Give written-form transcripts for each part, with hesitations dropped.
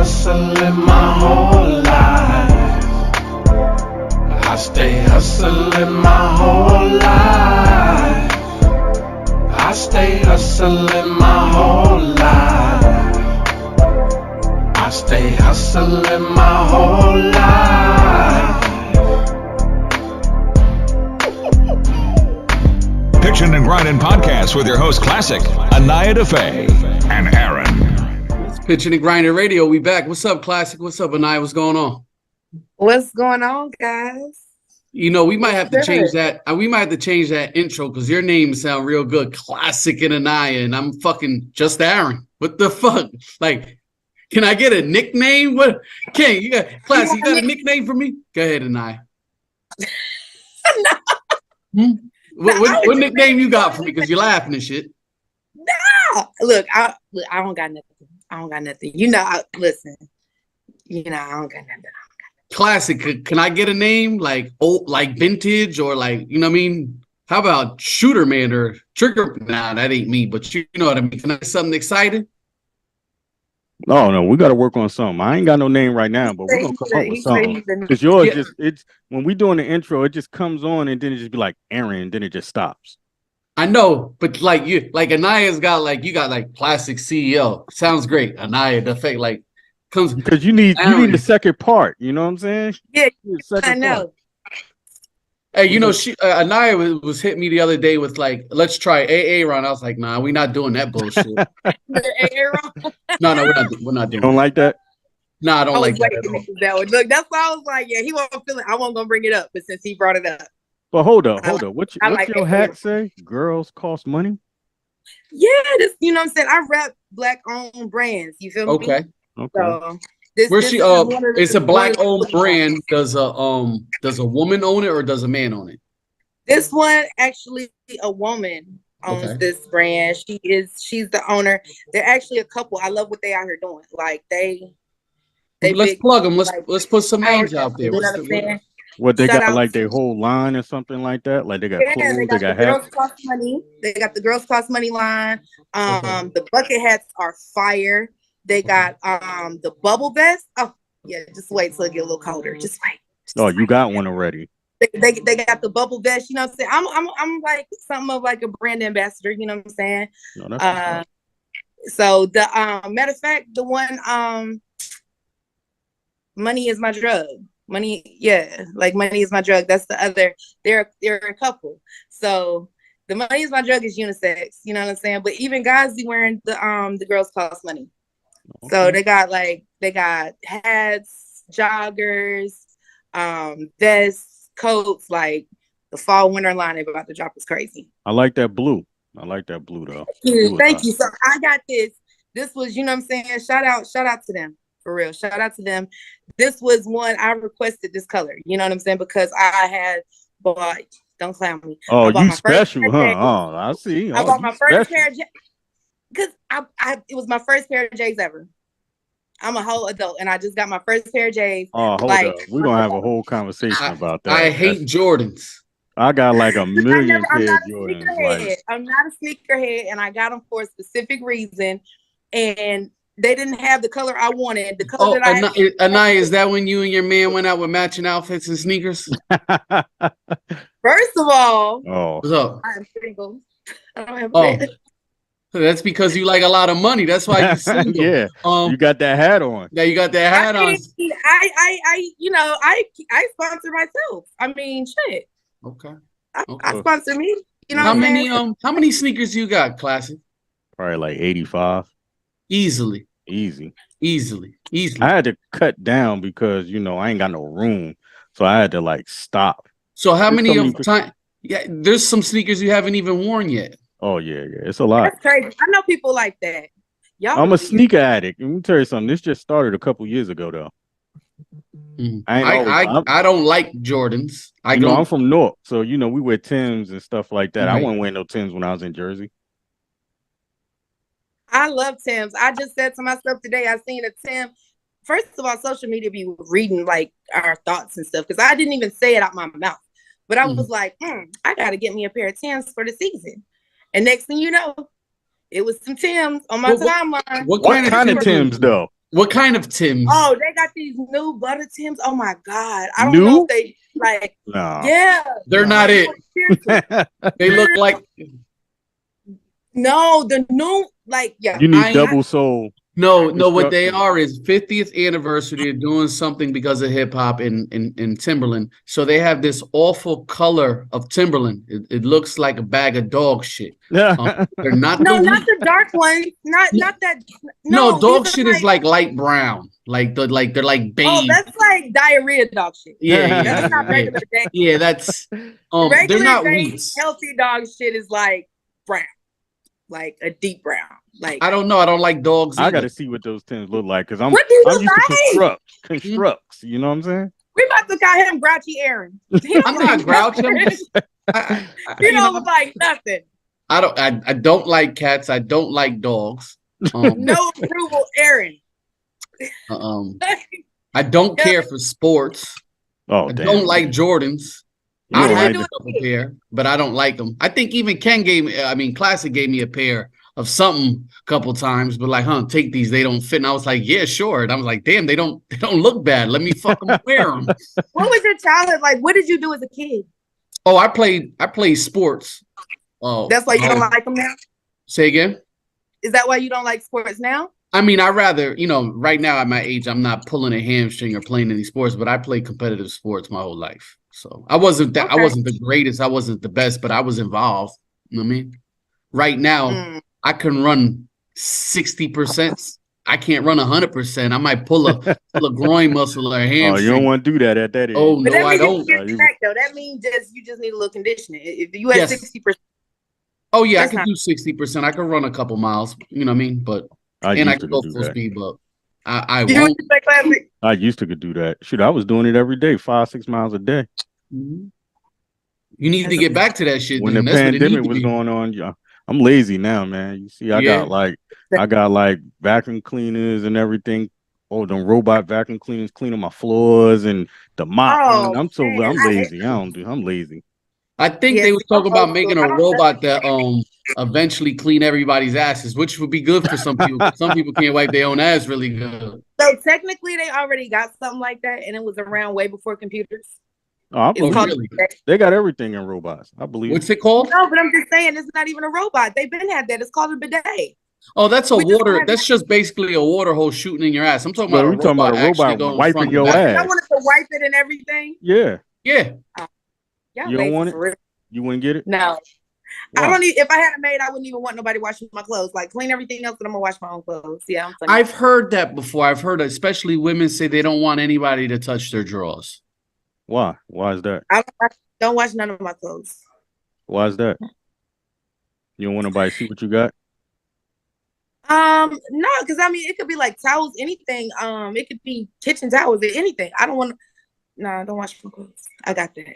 hustling my whole life. I stay hustling my whole life. I stay hustling my whole life. I stay hustling my whole life. Pitchin' and Grindin' podcast with your host Classic, Anaya DeFay, and Aaron. It's Pitchin' and Grindin' Radio. We back. What's up, Classic? What's up, Anaya? What's going on? What's going on, guys? You know, we might have to change that. We might have to change that intro because your name sound real good. Classic and Anaya, and I'm fucking just Aaron. What the fuck? Like, can I get a nickname? What? Ken, you got Classic? You got a nickname for me? Go ahead, Anaya. No. What nickname you got for me? Because you're laughing and shit. No, look, I don't got nothing. I don't got nothing. You know, listen. You know, I don't got nothing. Classic. Can I get a name like old, like vintage, or like, you know what I mean? How about Shooter Man or Trigger? Nah, that ain't me. But you know what I mean. Can I get something exciting? No, we got to work on something. I ain't got no name right now, but we're gonna come up with something. Because yours it's when we doing the intro, it just comes on and then it just be like Aaron, and then it just stops. I know, but like Anaya's got like, you got like Classic CEO. Sounds great, Anaya. The fake like comes because you need the second part. You know what I'm saying? Yeah, I know. Part. Hey, you know, Anaya was hitting me the other day with like, let's try AA run. I was like, nah, we're not doing that bullshit. No, we're not doing. Don't like that? No, I don't like that at all. That one. Look, that's why I was like, yeah, he won't feel it. I wasn't gonna bring it up, but since he brought it up. But hold up. What's like your hat say? Girls cost money? Yeah, this, you know what I'm saying? I rap black-owned brands. You feel me? Okay. So, it's a black-owned brand. Does a woman own it or does a man own it? This one, actually, a woman owns this brand. She's the owner. They're actually a couple. I love what they out here doing. Like they let's plug them. Let's put some names out there. What they got, like their whole line or something like that? Like they got clothes, they got hats. Girls Cost Money. They got the Girls Cost Money line. The bucket hats are fire. They got the bubble vest. Oh yeah, just wait till it get a little colder. Just wait. Oh, you got one already. They got the bubble vest. You know what I'm saying? I'm like something of like a brand ambassador. You know what I'm saying? No, that's so the matter of fact, the one Money Is My Drug. Money is my drug. That's the other. They're a couple. So the Money Is My Drug is unisex. You know what I'm saying? But even guys be wearing the Girls Cost Money. Okay. So they got hats, joggers, vests, coats. Like the fall winter line they're about to drop is crazy. I like that blue. Though. Thank you. So I got this. This was, you know what I'm saying? Shout out to them. For real. Shout out to them. This was one I requested this color. You know what I'm saying? Because I had bought, don't clown me. Oh, you special, huh? Oh, I see. I bought my first pair of J's. Because it was my first pair of J's ever. I'm a whole adult and I just got my first pair of J's. Oh, hold up. We're going to have a whole conversation about that. I hate Jordans. I got like a million pair of Jordans. I'm not a sneakerhead and I got them for a specific reason. And they didn't have the color I wanted. The color Anaya, is that when you and your man went out with matching outfits and sneakers? First of all, what's up? I'm single. I don't have a man. That's because you like a lot of money. That's why you're single. Yeah. You got that hat on. Yeah, you got that hat on. I sponsor myself. I mean, shit. Okay. I sponsor me. You know how many sneakers you got, Classic? Probably like 85. Easily. I had to cut down because I ain't got no room, so I had to like stop. So how many of time? Yeah, there's some sneakers you haven't even worn yet. Oh yeah, it's a lot. That's crazy. I know people like that. I'm a sneaker addict. Let me tell you something. This just started a couple years ago though. I don't like Jordans. I'm from North, so we wear Timbs and stuff like that. Right. I wasn't wearing no Timbs when I was in Jersey. I love Timbs. I just said to myself today, I seen a Tim. First of all, social media be reading like our thoughts and stuff because I didn't even say it out my mouth. But I was like, I got to get me a pair of Timbs for the season. And next thing you know, it was some Timbs on my timeline. What kind of Timbs though? What kind of Tims? Oh, they got these new butter Tims. Oh my God. I don't know if they like they're not it. They look like the new You need double sole. No, what they are is 50th anniversary of doing something because of hip hop in Timberland. So they have this awful color of Timberland. It looks like a bag of dog shit. They're not not the dark one. Not that. No, dog shit is like light brown. They're like beige. Oh, that's like diarrhea dog shit. Yeah, that's not regular day. Yeah, that's regular they're not day, wheats. healthy dog shit is like brown, like a deep brown. Like I don't know. I don't like dogs. I got to see what those Tims look like because I'm what do you used like? to constructs. You know what I'm saying? We about to call him Grouchy Aaron. I'm not grouchy. You don't look like nothing. I don't like cats. I don't like dogs. No approval, Aaron. I don't care for sports. Oh, I don't like Jordans. You I don't had like a couple pair, but I don't like them. I think even Classic gave me a pair of something a couple times, but like, take these. They don't fit. And I was like, yeah, sure. And I was like, damn, they don't look bad. Let me fucking wear them. What was your childhood like? What did you do as a kid? Oh, I played sports. Oh, that's why you don't like them now? Say again? Is that why you don't like sports now? I mean, I rather, right now at my age, I'm not pulling a hamstring or playing any sports, but I played competitive sports my whole life. So I wasn't the greatest. I wasn't the best, but I was involved. You know what I mean? Right now, I can run 60%. I can't run 100%. I might pull a groin muscle or a hamstring. Oh, you don't want to do that at that age. Oh, no, I don't. That means you just need a little conditioning. If you had 60%. Oh, yeah, I can do 60%. I can run a couple miles. You know what I mean? But I can go full speed, but I won't. I used to do that. Shoot, I was doing it every day, 5-6 miles a day. Mm-hmm. You need to get back to that shit. When the pandemic was going on, I'm lazy now, man. You see, I got like vacuum cleaners and everything. Oh, them robot vacuum cleaners cleaning my floors and the mop. I'm lazy. I'm lazy. I think they were talking about making a robot that eventually clean everybody's asses, which would be good for some people. Some people can't wipe their own ass really good. So technically, they already got something like that, and it was around way before computers. Oh, really? They got everything in robots. I believe. What's it called? No, but I'm just saying it's not even a robot. They've been had that. It's called a bidet. Oh, that's That's just basically a water hose shooting in your ass. I'm talking about. We're talking about a robot wiping your ass. I wanted to wipe it and everything. Yeah. Yeah. You don't want it? You wouldn't get it? No. Why? I don't need. If I had a maid, I wouldn't even want nobody washing my clothes. Like clean everything else, but I'm gonna wash my own clothes. Yeah, I'm funny. I've heard that before. I've heard, especially women say they don't want anybody to touch their drawers. Why? Why is that? I don't wash none of my clothes. Why is that? You don't want nobody to see what you got? No, because I mean it could be like towels, anything. It could be kitchen towels or anything. I don't want to. No, I don't wash my clothes. I got that.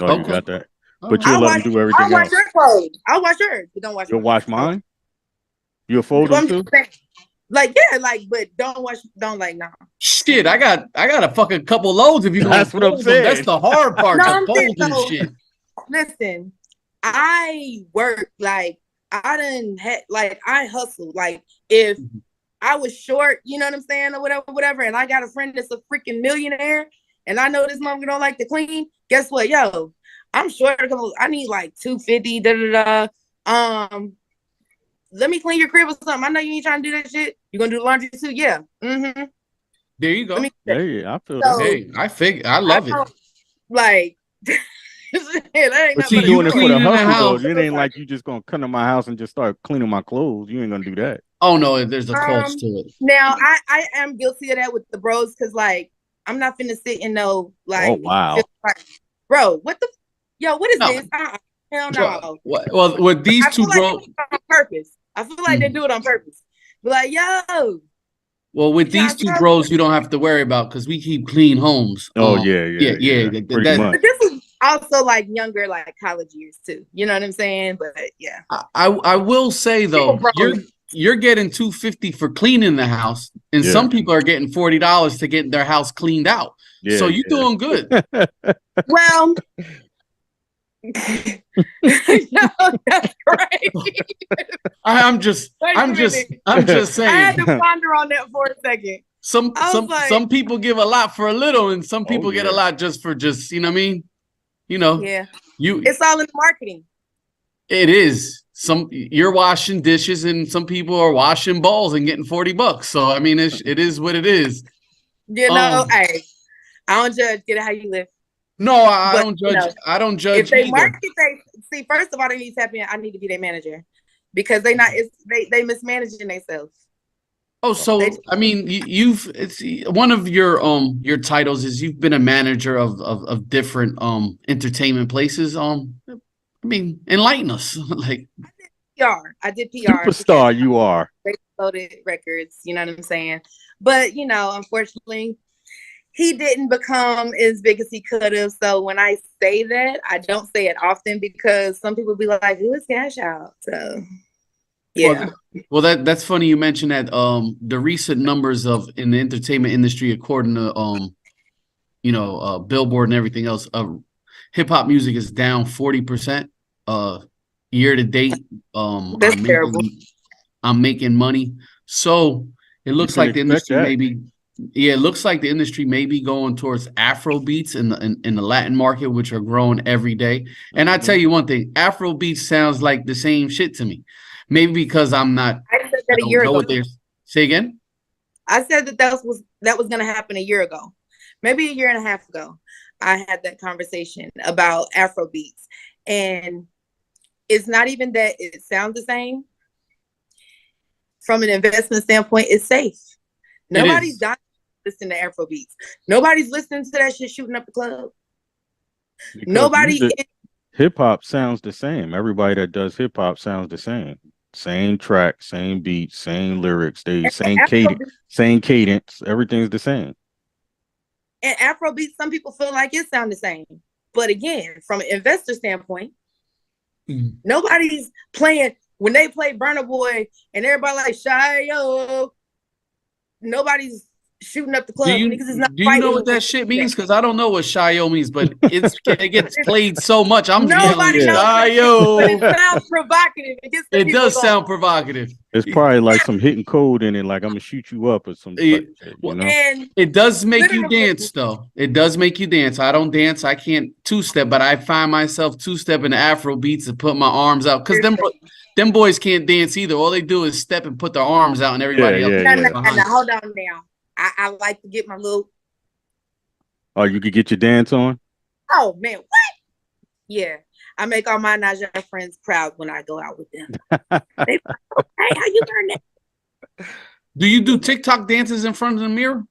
Oh, you got that. But you'll let them do everything else. I'll wash your clothes. I'll wash yours, but don't wash. You'll wash mine? You'll fold them too? But don't nah. Shit, I got a fucking couple loads if you. That's what I'm saying. That's the hard part. Folding shit. Listen, I work I hustle. Like if I was short, you know what I'm saying, or whatever, and I got a friend that's a freaking millionaire, and I know this motherfucker don't like to clean. Guess what, yo? I'm short. I need like $250. Let me clean your crib or something. I know you ain't trying to do that shit. You gonna do the laundry too? Yeah. Mm-hmm. There you go. Hey, I feel that. Hey, I love it. Like, that ain't but you doing it for the hustle though. It ain't like you just gonna come to my house and just start cleaning my clothes. You ain't gonna do that. Oh no, there's a cost to it. Now I am guilty of that with the bros because like I'm not finna sit and know like. Oh wow. Bro, what the. Yo, what is this? Hell no. Well, with these two bros, on purpose. I feel like they do it on purpose. But like, yo. Well, with these two bros, you don't have to worry about because we keep clean homes. Oh yeah. Pretty much. But this is also like younger, like college years too. You know what I'm saying? But yeah. I will say though, you're getting $250 for cleaning the house, and some people are getting $40 to get their house cleaned out. So you're doing good. Well. No, that's crazy. I'm just saying. I had to ponder on that for a second. Some people give a lot for a little, and some people get a lot just you know what I mean? You know. Yeah. It's all in the marketing. It is. You're washing dishes, and some people are washing balls and getting $40. So I mean, it is what it is. You know, hey, I don't judge. Get it how you live. No, I don't judge. You know, I don't judge. If they market, see. First of all, they need to tap in. I need to be their manager because they they mismanaging themselves. Oh, so I mean, it's one of your titles is you've been a manager of different entertainment places. I mean, enlighten us. Like I did PR. Superstar, you are. They loaded records. You know what I'm saying? But you know, unfortunately, he didn't become as big as he could have. So when I say that, I don't say it often because some people be like, "Who is Cash Out?" So. Yeah. Well, that's funny you mentioned that. The recent numbers in the entertainment industry, according to Billboard and everything else, hip hop music is down 40%. Year to date. That's terrible. I'm making money, so it looks like the industry it looks like the industry may be going towards Afro beats in the Latin market, which are growing every day. And I tell you one thing, Afro beats sounds like the same shit to me. Maybe because I'm not. I said that a year ago. Say again. I said that was going to happen a year ago, maybe a year and a half ago. I had that conversation about Afro beats, and it's not even that it sounds the same. From an investment standpoint, it's safe. Nobody's dying listening to Afro beats. Nobody's listening to that shit shooting up the club. Because nobody. Hip hop sounds the same. Everybody that does hip hop sounds the same. Same track, same beat, same lyrics, same cadence. Everything's the same. And Afrobeat, some people feel like it sounds the same. But again, from an investor standpoint, nobody's playing when they play Burna Boy and everybody like Shy-Yo. Nobody's shooting up the club. Do you know what that shit means? Because I don't know what Shy-Yo means, but it gets played so much. I'm nobody knows Shy-Yo. But it sounds provocative. It does sound provocative. It's probably like some hitting code in it, like I'm gonna shoot you up or something. You know? And it does make you dance, though. It does make you dance. I don't dance. I can't two-step, but I find myself two-stepping Afro beats and put my arms out because them boys can't dance either. All they do is step and put their arms out, and everybody else. And hold on now. I like to get my little. Oh, you could get your dance on? Oh, man. What? Yeah. I make all my Niger friends proud when I go out with them. They like, hey, how you learn that? Do you do TikTok dances in front of the mirror?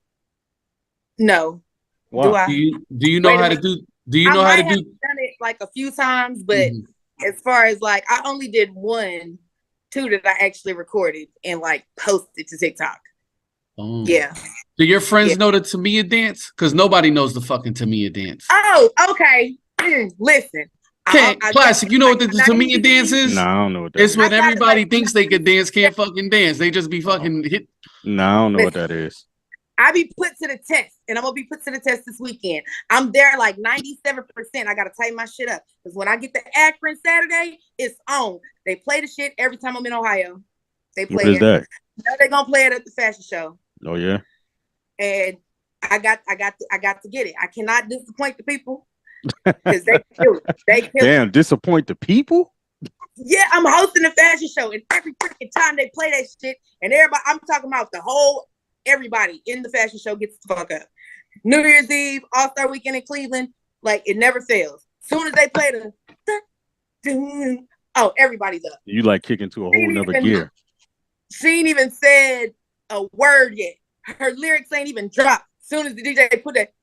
No. Wow. Do I? Do you know how to do? Do you know how to do? I've done it like a few times, but as far as like, I only did 2 that I actually recorded and like posted to TikTok. Oh. Yeah. Do your friends know the Tamia dance? Because nobody knows the fucking Tamia dance. Oh, okay. Listen. Classic. You know what the Tamia dance is? No, I don't know what that is. It's when everybody thinks they can dance, can't fucking dance. They just be fucking hit. No, I don't know what that is. I be put to the test, and I'm gonna be put to the test this weekend. I'm there like 97%. I gotta tighten my shit up because when I get to Akron Saturday, it's on. They play the shit every time I'm in Ohio. They play it. That? You know they're gonna play it at the fashion show. Oh yeah. And I got to get it. I cannot disappoint the people because they kill it. They kill Damn, it. Disappoint the people? Yeah, I'm hosting a fashion show, and every freaking time they play that shit, and everybody, I'm talking about everybody in the fashion show gets the fuck up. New Year's Eve, All-Star Weekend in Cleveland, like it never fails. Soon as they play everybody's up. You like kick into a whole nother gear. She ain't even said a word yet. Her lyrics ain't even dropped. Soon as the DJ put that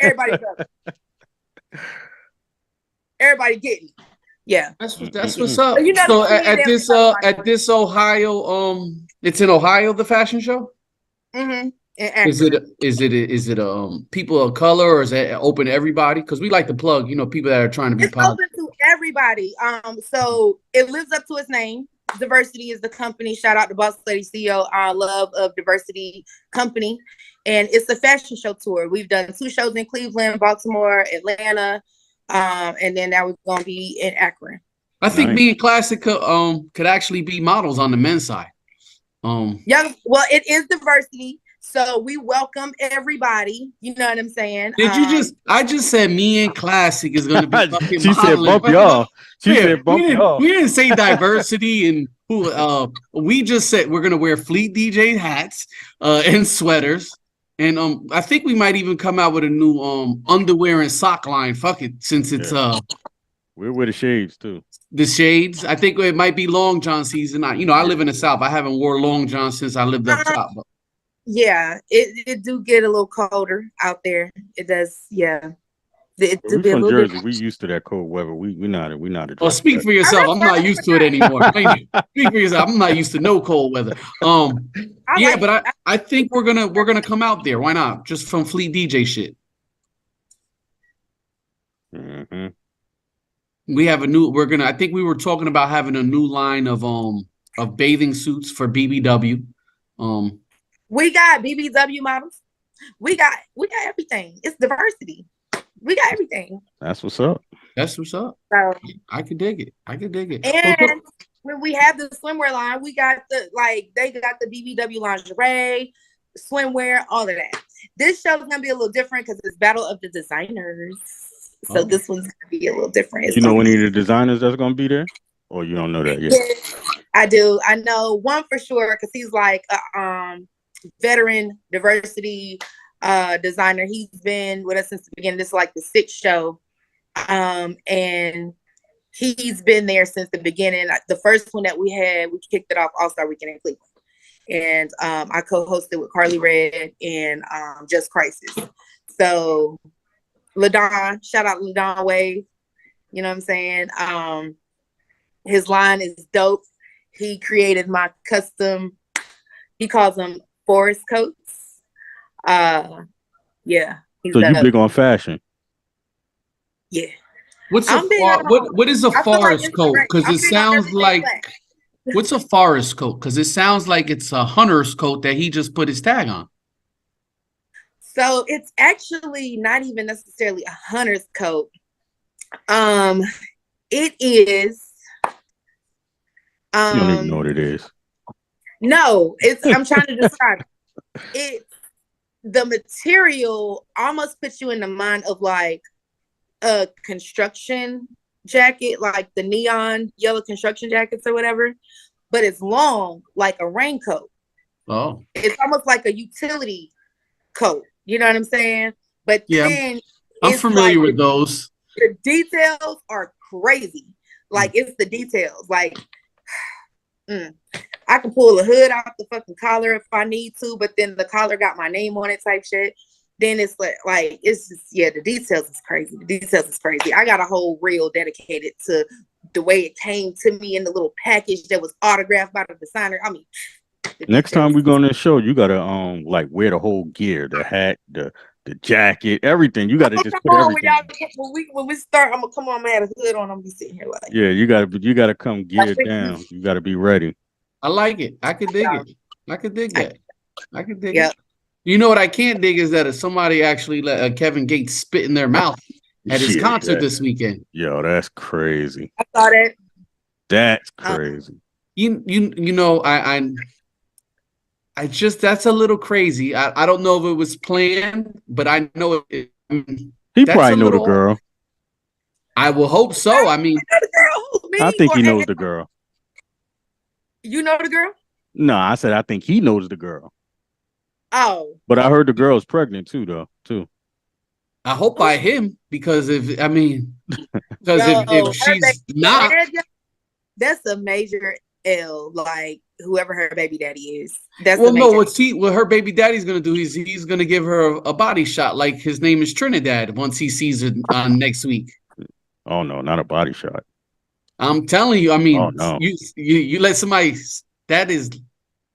everybody's up. Everybody getting it. Yeah. That's what's up. You know, so at this Ohio, it's in Ohio, the fashion show? Mm-hmm. Is it people of color, or is it open to everybody? Because we like to plug, people that are trying to be positive. Open to everybody. So it lives up to its name. Diversity is the company. Shout out to Boss Lady CEO, our love of diversity company. And it's a fashion show tour. We've done 2 shows in Cleveland, Baltimore, Atlanta. And then that was gonna be in Akron. I think me and Classic could actually be models on the men's side. Yeah, well, it is diversity, so we welcome everybody. You know what I'm saying? Did you just? I just said me and Classic is going to be fucking She modeling. said bump y'all. She said bump y'all. We didn't say diversity and who. We just said we're going to wear Fleet DJ hats and sweaters, and I think we might even come out with a new underwear and sock line. Fuck it, since it's we're with the shades too. The shades. I think it might be long john season. I live in the South. I haven't wore long john since I lived up top. But. Yeah, it do get a little colder out there. It does. Yeah. We're from Jersey. We used to that cold weather. We not. Well, speak for yourself. I'm not used to it anymore. Speak for yourself. I'm not used to no cold weather. But I think we're gonna come out there. Why not? Just from Fleet DJ shit. Mm-hmm. We have a new. I think we were talking about having a new line of bathing suits for BBW. We got BBW models. We got everything. It's diversity. We got everything. That's what's up. So I could dig it. And when we have the swimwear line, we got they got the BBW lingerie, swimwear, all of that. This show is gonna be a little different because it's Battle of the Designers. So this one's gonna be a little different. You know any of the designers that's gonna be there, or you don't know that yet? Yes, I do. I know one for sure because he's like a veteran diversity designer. He's been with us since the beginning. This is like the 6th show, and he's been there since the beginning. The first one that we kicked it off All-Star Weekend in Cleveland, and I co-hosted with Carly Red and Just Crisis. So LaDon, shout out LaDon Wave. You know what I'm saying? His line is dope. He created my custom, he calls them forest coats. Yeah. So you big on fashion? Yeah. What is a forest coat? Because it sounds like what's a forest coat? Because it sounds like it's a hunter's coat that he just put his tag on. So it's actually not even necessarily a hunter's coat. It is. You don't even know what it is. No, I'm trying to describe it. It's the material almost puts you in the mind of like a construction jacket, like the neon yellow construction jackets or whatever, but it's long like a raincoat. Oh, it's almost like a utility coat. You know what I'm saying? But then I'm familiar with those. The details are crazy. Like it's the details. Like I can pull a hood out the fucking collar if I need to, but then the collar got my name on it type shit. Then it's like it's just the details is crazy. The details is crazy. I got a whole reel dedicated to the way it came to me in the little package that was autographed by the designer. I mean, next time we go on this show, you gotta like wear the whole gear, the hat, the jacket, everything. You gotta just put everything. When we start, I'm gonna come on. I'm gonna have a hood on. I'm gonna be sitting here like. Yeah, you gotta come geared down. You gotta be ready. I like it. I could dig it. I could dig that. I could dig it. You know what I can't dig is that if somebody actually let Kevin Gates spit in their mouth at his concert this weekend. Yo, that's crazy. I saw that. That's crazy. You know, I just, that's a little crazy. I don't know if it was planned, but I know it. He probably know the girl. I will hope so. I mean, I think he knows the girl. You know the girl? No, I said I think he knows the girl. Oh. But I heard the girl's pregnant too. I hope by him because if she's not, that's a major L. Like whoever her baby daddy is. That's what her baby daddy's gonna do. He's gonna give her a body shot. Like his name is Trinidad. Once he sees her next week. Oh no, not a body shot. I'm telling you. I mean, you let somebody that is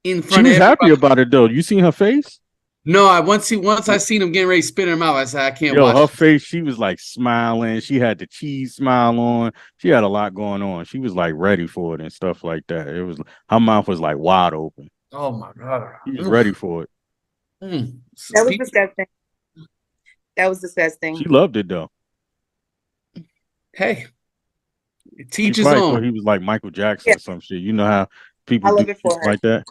in front. She was happy about it though. You seen her face? No, once I seen him getting ready to spit in her mouth, I said I can't watch. Her face, she was like smiling. She had the cheese smile on. She had a lot going on. She was like ready for it and stuff like that. It was her mouth was like wide open. Oh my god, she was ready for it. That was disgusting. That was disgusting. She loved it though. Hey, teach She his probably own. thought he was like Michael Jackson or some shit. You know how people do shit like that.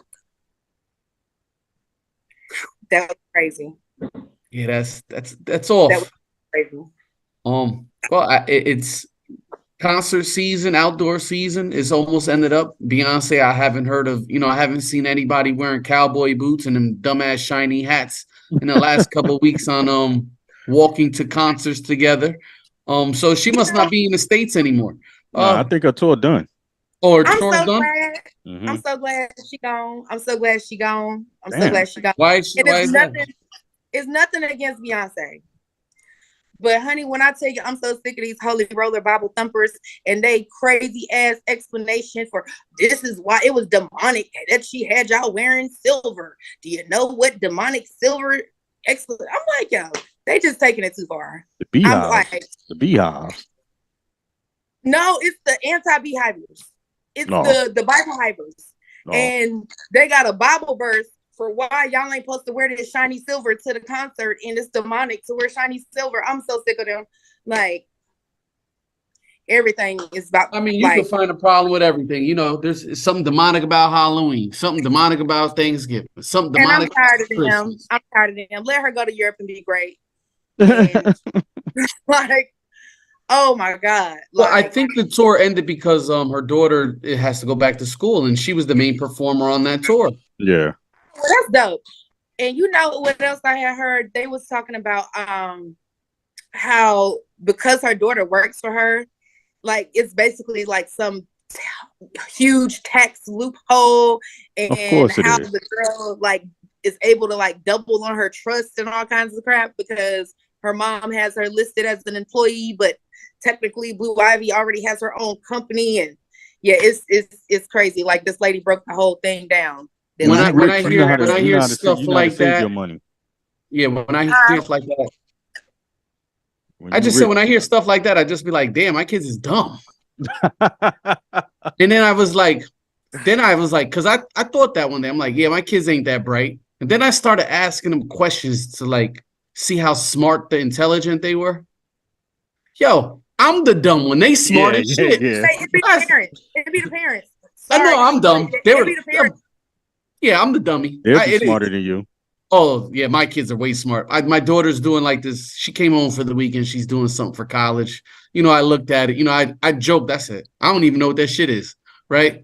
That was crazy. Yeah, that's off. That was crazy. Well, it's concert season, outdoor season is almost ended up. Beyonce, I haven't heard of, I haven't seen anybody wearing cowboy boots and them dumbass shiny hats in the last couple of weeks on walking to concerts together. So she must not be in the States anymore. I think her tour done. Or tour's done? Mm-hmm. I'm so glad she gone. I'm so glad she gone. Why is that? It's nothing against Beyonce. But honey, when I tell you I'm so sick of these holy roller Bible thumpers and they crazy ass explanation for this is why it was demonic that she had y'all wearing silver. Do you know what demonic silver I'm like, yo, they just taking it too far. The beehive. The beehive. No, it's the anti-beehives. It's the Bible hivers. And they got a Bible verse for why y'all ain't supposed to wear this shiny silver to the concert and it's demonic to wear shiny silver. I'm so sick of them. Like, everything is about. I mean, you can find a problem with everything. There's something demonic about Halloween, something demonic about Thanksgiving, something demonic. And I'm tired of them. I'm tired of them. Let her go to Europe and be great. And, like, oh my God. Well, I think the tour ended because her daughter has to go back to school and she was the main performer on that tour. Yeah. Well, that's dope. And you know what else I had heard? They was talking about how because her daughter works for her, like it's basically like some huge tax loophole, and how the girl like is able to like double on her trust and all kinds of crap because her mom has her listed as an employee, but technically Blue Ivy already has her own company, and yeah, it's crazy. Like this lady broke the whole thing down. When I hear stuff like that, yeah, when I hear stuff like that, I just said when I hear stuff like that, I just be like, damn, my kids is dumb. And then I was like, because I thought that one day, I'm like, yeah, my kids ain't that bright. And then I started asking them questions to like see how smart, intelligent they were. Yo, I'm the dumb one. They smart as shit. Yeah. It'd be the parents. Sorry. I know I'm dumb. Yeah, I'm the dummy. They'll be smarter than you. Oh, yeah, my kids are way smart. My daughter's doing like this. She came home for the weekend. She's doing something for college. I looked at it. I joked. I said, I don't even know what that shit is, right?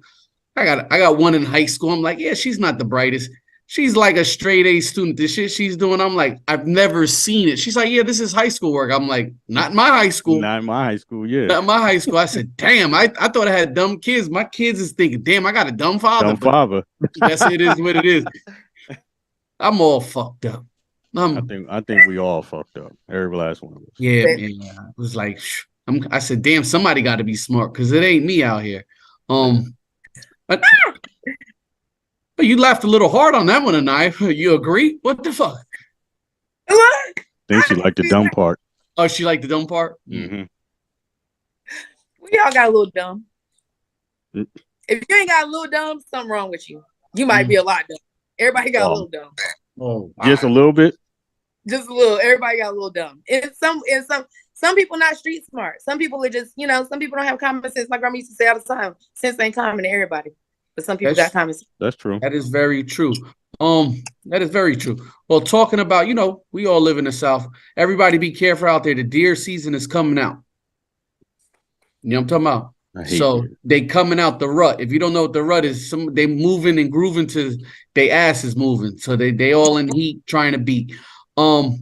I got one in high school. I'm like, yeah, she's not the brightest. She's like a straight A student. The shit she's doing, I'm like, I've never seen it. She's like, yeah, this is high school work. I'm like, not in my high school. Not in my high school, yeah. Not in my high school. I said, damn, I thought I had dumb kids. My kids is thinking, damn, I got a dumb father. Dumb father. That's it is what it is. I'm all fucked up. I think we all fucked up. Every last one of us. Yeah, man. I was like, I said, damn, somebody got to be smart because it ain't me out here. But you laughed a little hard on that one, Anaya. You agree? What the fuck? What? I think she liked the dumb part. Oh, she liked the dumb part? Mm-hmm. We all got a little dumb. If you ain't got a little dumb, something wrong with you. You might be a lot dumb. Everybody got a little dumb. Oh, just a little bit? Just a little. Everybody got a little dumb. Some people not street smart. Some people are just, some people don't have common sense. My grandma used to say all the time, sense ain't common to everybody. But some people got common sense. That's true. That is very true. That is very true. Well, talking about, we all live in the South. Everybody be careful out there. The deer season is coming out. You know what I'm talking about? So they coming out the rut. If you don't know what the rut is, they moving and grooving to their ass is moving. So they all in heat trying to beat. What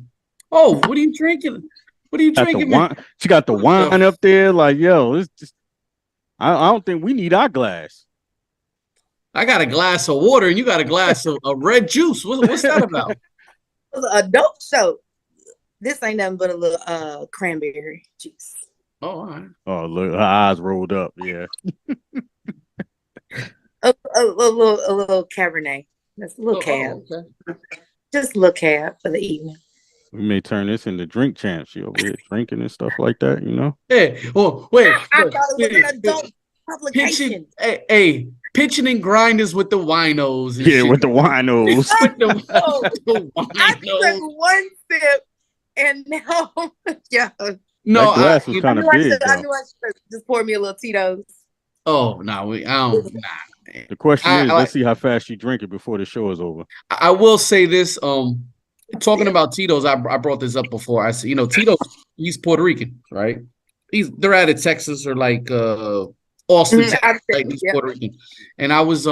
are you drinking? What are you drinking? She got the wine up there. Like, yo, it's just I don't think we need our glass. I got a glass of water and you got a glass of red juice. What's that about? A dope soap. This ain't nothing but a little cranberry juice. Oh, all right. Oh, look, her eyes rolled up. Yeah. a little Cabernet. That's a little cab. Okay. Just a little cab for the evening. We may turn this into drink champs. You over here drinking and stuff like that, Hey, well, wait. I thought it was an adult publication. Hey, pitching and grinders with the winos. And shit. With the winos. With the winos. I took one sip and now, yeah. No, that glass was kind of big. I knew I should just pour me a little Tito's. Oh no, I don't. Nah. The question is, let's see how fast you drink it before the show is over. I will say this. Talking about Tito's, I brought this up before. I said, Tito, he's Puerto Rican, right? They're out of Texas or like Austin, Texas, like he's Puerto Rican. And I was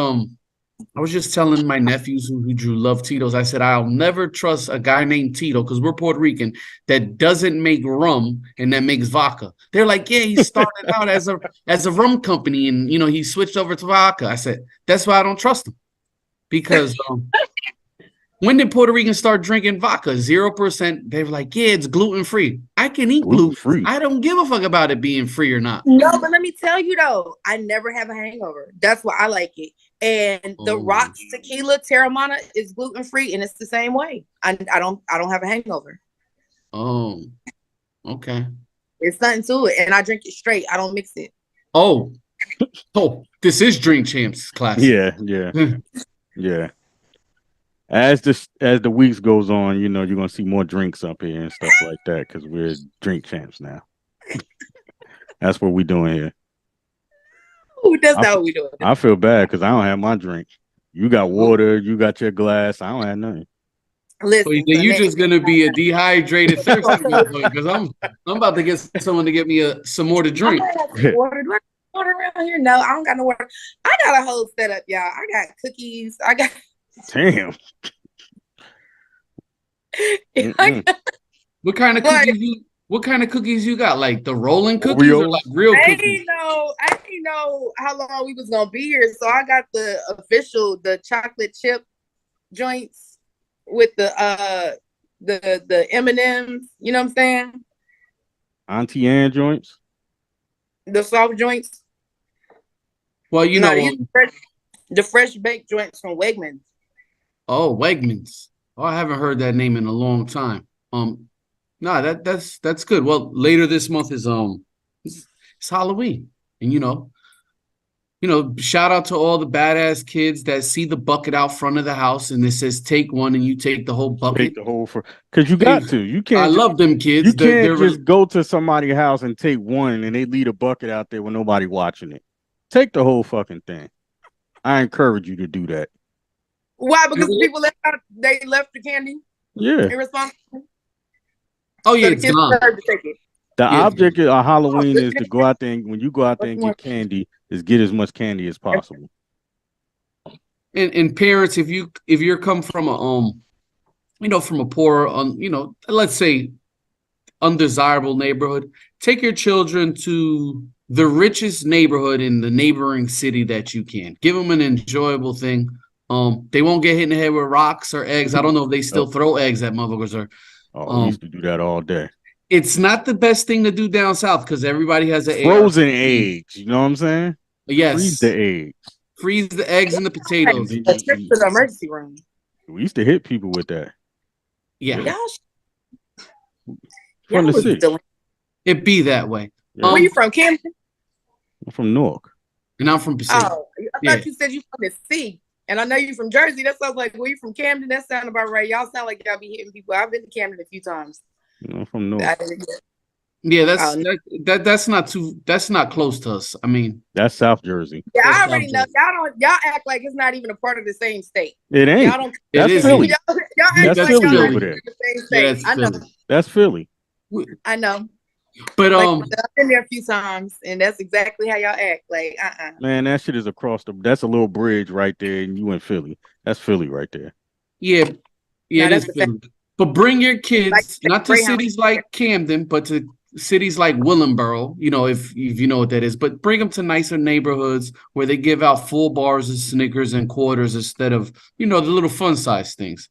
just telling my nephews who love Tito's. I said I'll never trust a guy named Tito because we're Puerto Rican that doesn't make rum and that makes vodka. They're like, yeah, he started out as a rum company and he switched over to vodka. I said that's why I don't trust him because when did Puerto Ricans start drinking vodka? 0%. They were like, yeah, it's gluten free. I can eat gluten free. I don't give a fuck about it being free or not. No, but let me tell you though, I never have a hangover. That's why I like it. And the Rocks Tequila Terramana is gluten free, and it's the same way. I don't have a hangover. Oh, okay. It's nothing to it, and I drink it straight. I don't mix it. Oh, this is Drink Champs class. Yeah. Yeah. As the weeks goes on, you're gonna see more drinks up here and stuff like that because we're Drink Champs now. That's what we're doing here. That's not what we doing. I feel bad because I don't have my drink. You got water, you got your glass. I don't have nothing. Listen, you're just gonna be a dehydrated thirsty because I'm about to get someone to get me some more to drink. Water around here? No, I don't got no water. I got a whole setup, y'all. I got cookies. I got. Damn. What kind of cookies? What kind of cookies you got? Like the rolling cookies or like real cookies? I didn't know how long we was gonna be here, so I got the chocolate chip joints with the M&Ms. You know what I'm saying? Auntie Anne joints. The soft joints. Well, the fresh baked joints from Wegmans. Oh, Wegmans. Oh, I haven't heard that name in a long time. No, that's good. Well, later this month is it's Halloween, and shout out to all the badass kids that see the bucket out front of the house and it says take one and you take the whole bucket. Take the whole because you got to. You can't. I love them kids. You can't just go to somebody's house and take one and they leave a bucket out there with nobody watching it. Take the whole fucking thing. I encourage you to do that. Why? Because people left the candy. Yeah. Irresponsible. Oh yeah, it's gone. The object of Halloween is to go out there and when you go out there and get candy, is get as much candy as possible. And parents, if you're come from a from a poor let's say undesirable neighborhood, take your children to the richest neighborhood in the neighboring city that you can. Give them an enjoyable thing. They won't get hit in the head with rocks or eggs. I don't know if they still throw eggs at motherfuckers or. We used to do that all day. It's not the best thing to do down south because everybody has an frozen eggs. You know what I'm saying? Yes. Freeze the eggs. Freeze the eggs and the potatoes. A trip to the emergency room. We used to hit people with that. Yeah. From the city. It be that way. Yeah. Where you from, Camden? I'm from Newark. And I'm from Pacific. Oh, I thought you said you from the sea. And I know you from Jersey. That sounds like, were you from Camden? That sounds about right. Y'all sound like y'all be hitting people. I've been to Camden a few times. I'm from Newark. Yeah, that's not close to us. I mean, that's South Jersey. Yeah, I already know. Y'all act like it's not even a part of the same state. It ain't. Y'all don't. That's Philly. Y'all act that's like Philly y'all over there. the same state. I know. That's Philly. I know. But I've been there a few times, and that's exactly how y'all act. Like, man, that shit is across that's a little bridge right there, and you in Philly. That's Philly right there. Yeah, it is Philly. But bring your kids not to cities like Camden, but to cities like Willingboro. If you know what that is. But bring them to nicer neighborhoods where they give out full bars of Snickers and quarters instead of the little fun size things.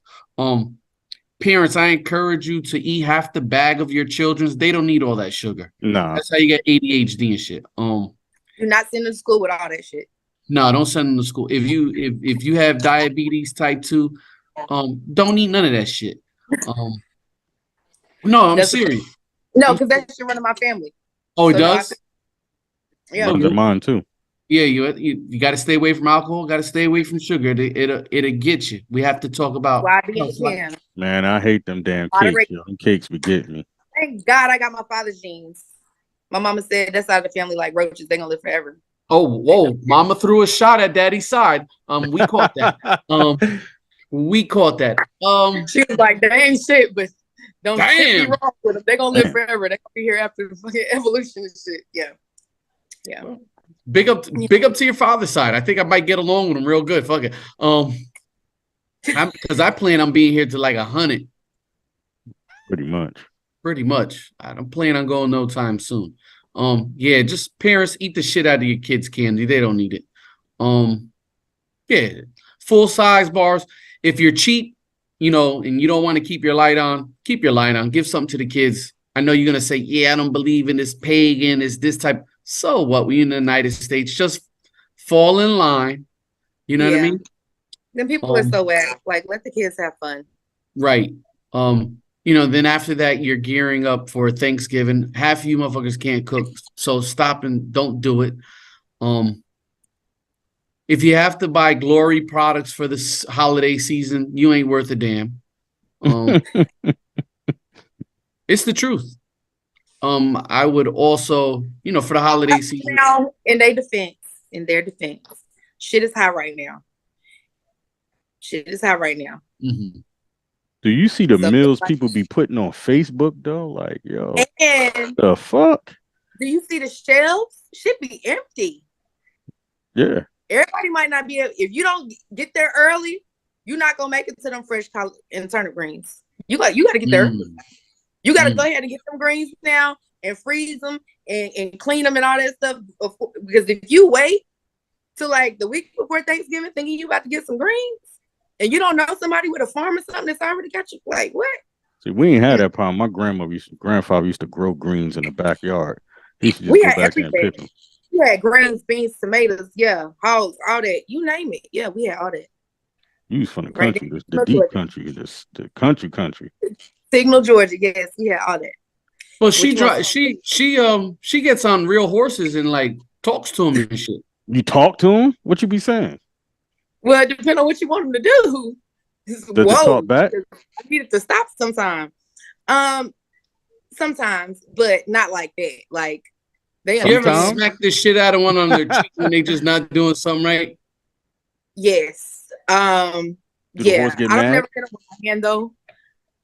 Parents, I encourage you to eat half the bag of your children's. They don't need all that sugar. No. That's how you get ADHD and shit. Do not send them to school with all that shit. No, don't send them to school. If you have diabetes type 2, don't eat none of that shit. No, I'm serious. No, because that shit run in my family. Oh, it does? Yeah. Runs in mine too. Yeah, you got to stay away from alcohol. Got to stay away from sugar. It'll get you. We have to talk about. Man, I hate them damn cakes. Them cakes be getting me. Thank God I got my father's genes. My mama said that's out of the family like roaches. They're gonna live forever. Oh, whoa! Mama threw a shot at Daddy's side. We caught that. We caught that. She was like, "They ain't shit, but don't shit be Damn. wrong with them. They're gonna live forever. They're gonna be here after the fucking evolution and shit." Yeah, yeah. Big up to your father's side. I think I might get along with him real good. Fuck it. Because I plan on being here to like 100. Pretty much. I don't plan on going no time soon. Yeah, just parents eat the shit out of your kids' candy. They don't need it. Yeah, full size bars. If you're cheap, you know, and you don't want to keep your light on, keep your light on. Give something to the kids. I know you're gonna say, yeah, I don't believe in this pagan, is this type. So what? We in the United States, just fall in line. You know what I mean? Then people are so whack. Like, let the kids have fun. Right. You know, then after that, you're gearing up for Thanksgiving. Half of you motherfuckers can't cook, so stop and don't do it. If you have to buy glory products for this holiday season, you ain't worth a damn. It's the truth. I would also, you know, for the holiday season. Now, in their defense, shit is high right now. Mm-hmm. Do you see the meals people be putting on Facebook though? Like, yo, and the fuck? Do you see the shelves? Should be empty. Yeah. Everybody might not be able, if you don't get there early, you're not gonna make it to them fresh collard and turnip greens. You got to get there early. You got to go ahead and get them greens now and freeze them and clean them and all that stuff. Because if you wait till like the week before Thanksgiving thinking you about to get some greens and you don't know somebody with a farm or something that's already got you, like, what? See, we ain't had that problem. My grandfather used to grow greens in the backyard. He used to just go back there and pick them. We had greens, beans, tomatoes, hogs, all that. You name it. Yeah, we had all that. You was from the country, the deep country, the country. Signal, Georgia. Yes, we had all that. Well, she gets on real horses and like talks to them and shit. You talk to them? What you be saying? Well, it depends on what you want them to do. Does it talk back? I needed to stop sometime. Sometimes, but not like that. Like they. You ever smack the shit out of one on their cheek when they just not doing something right? Yes. Do the horse get mad? I've never hit them with my hand though.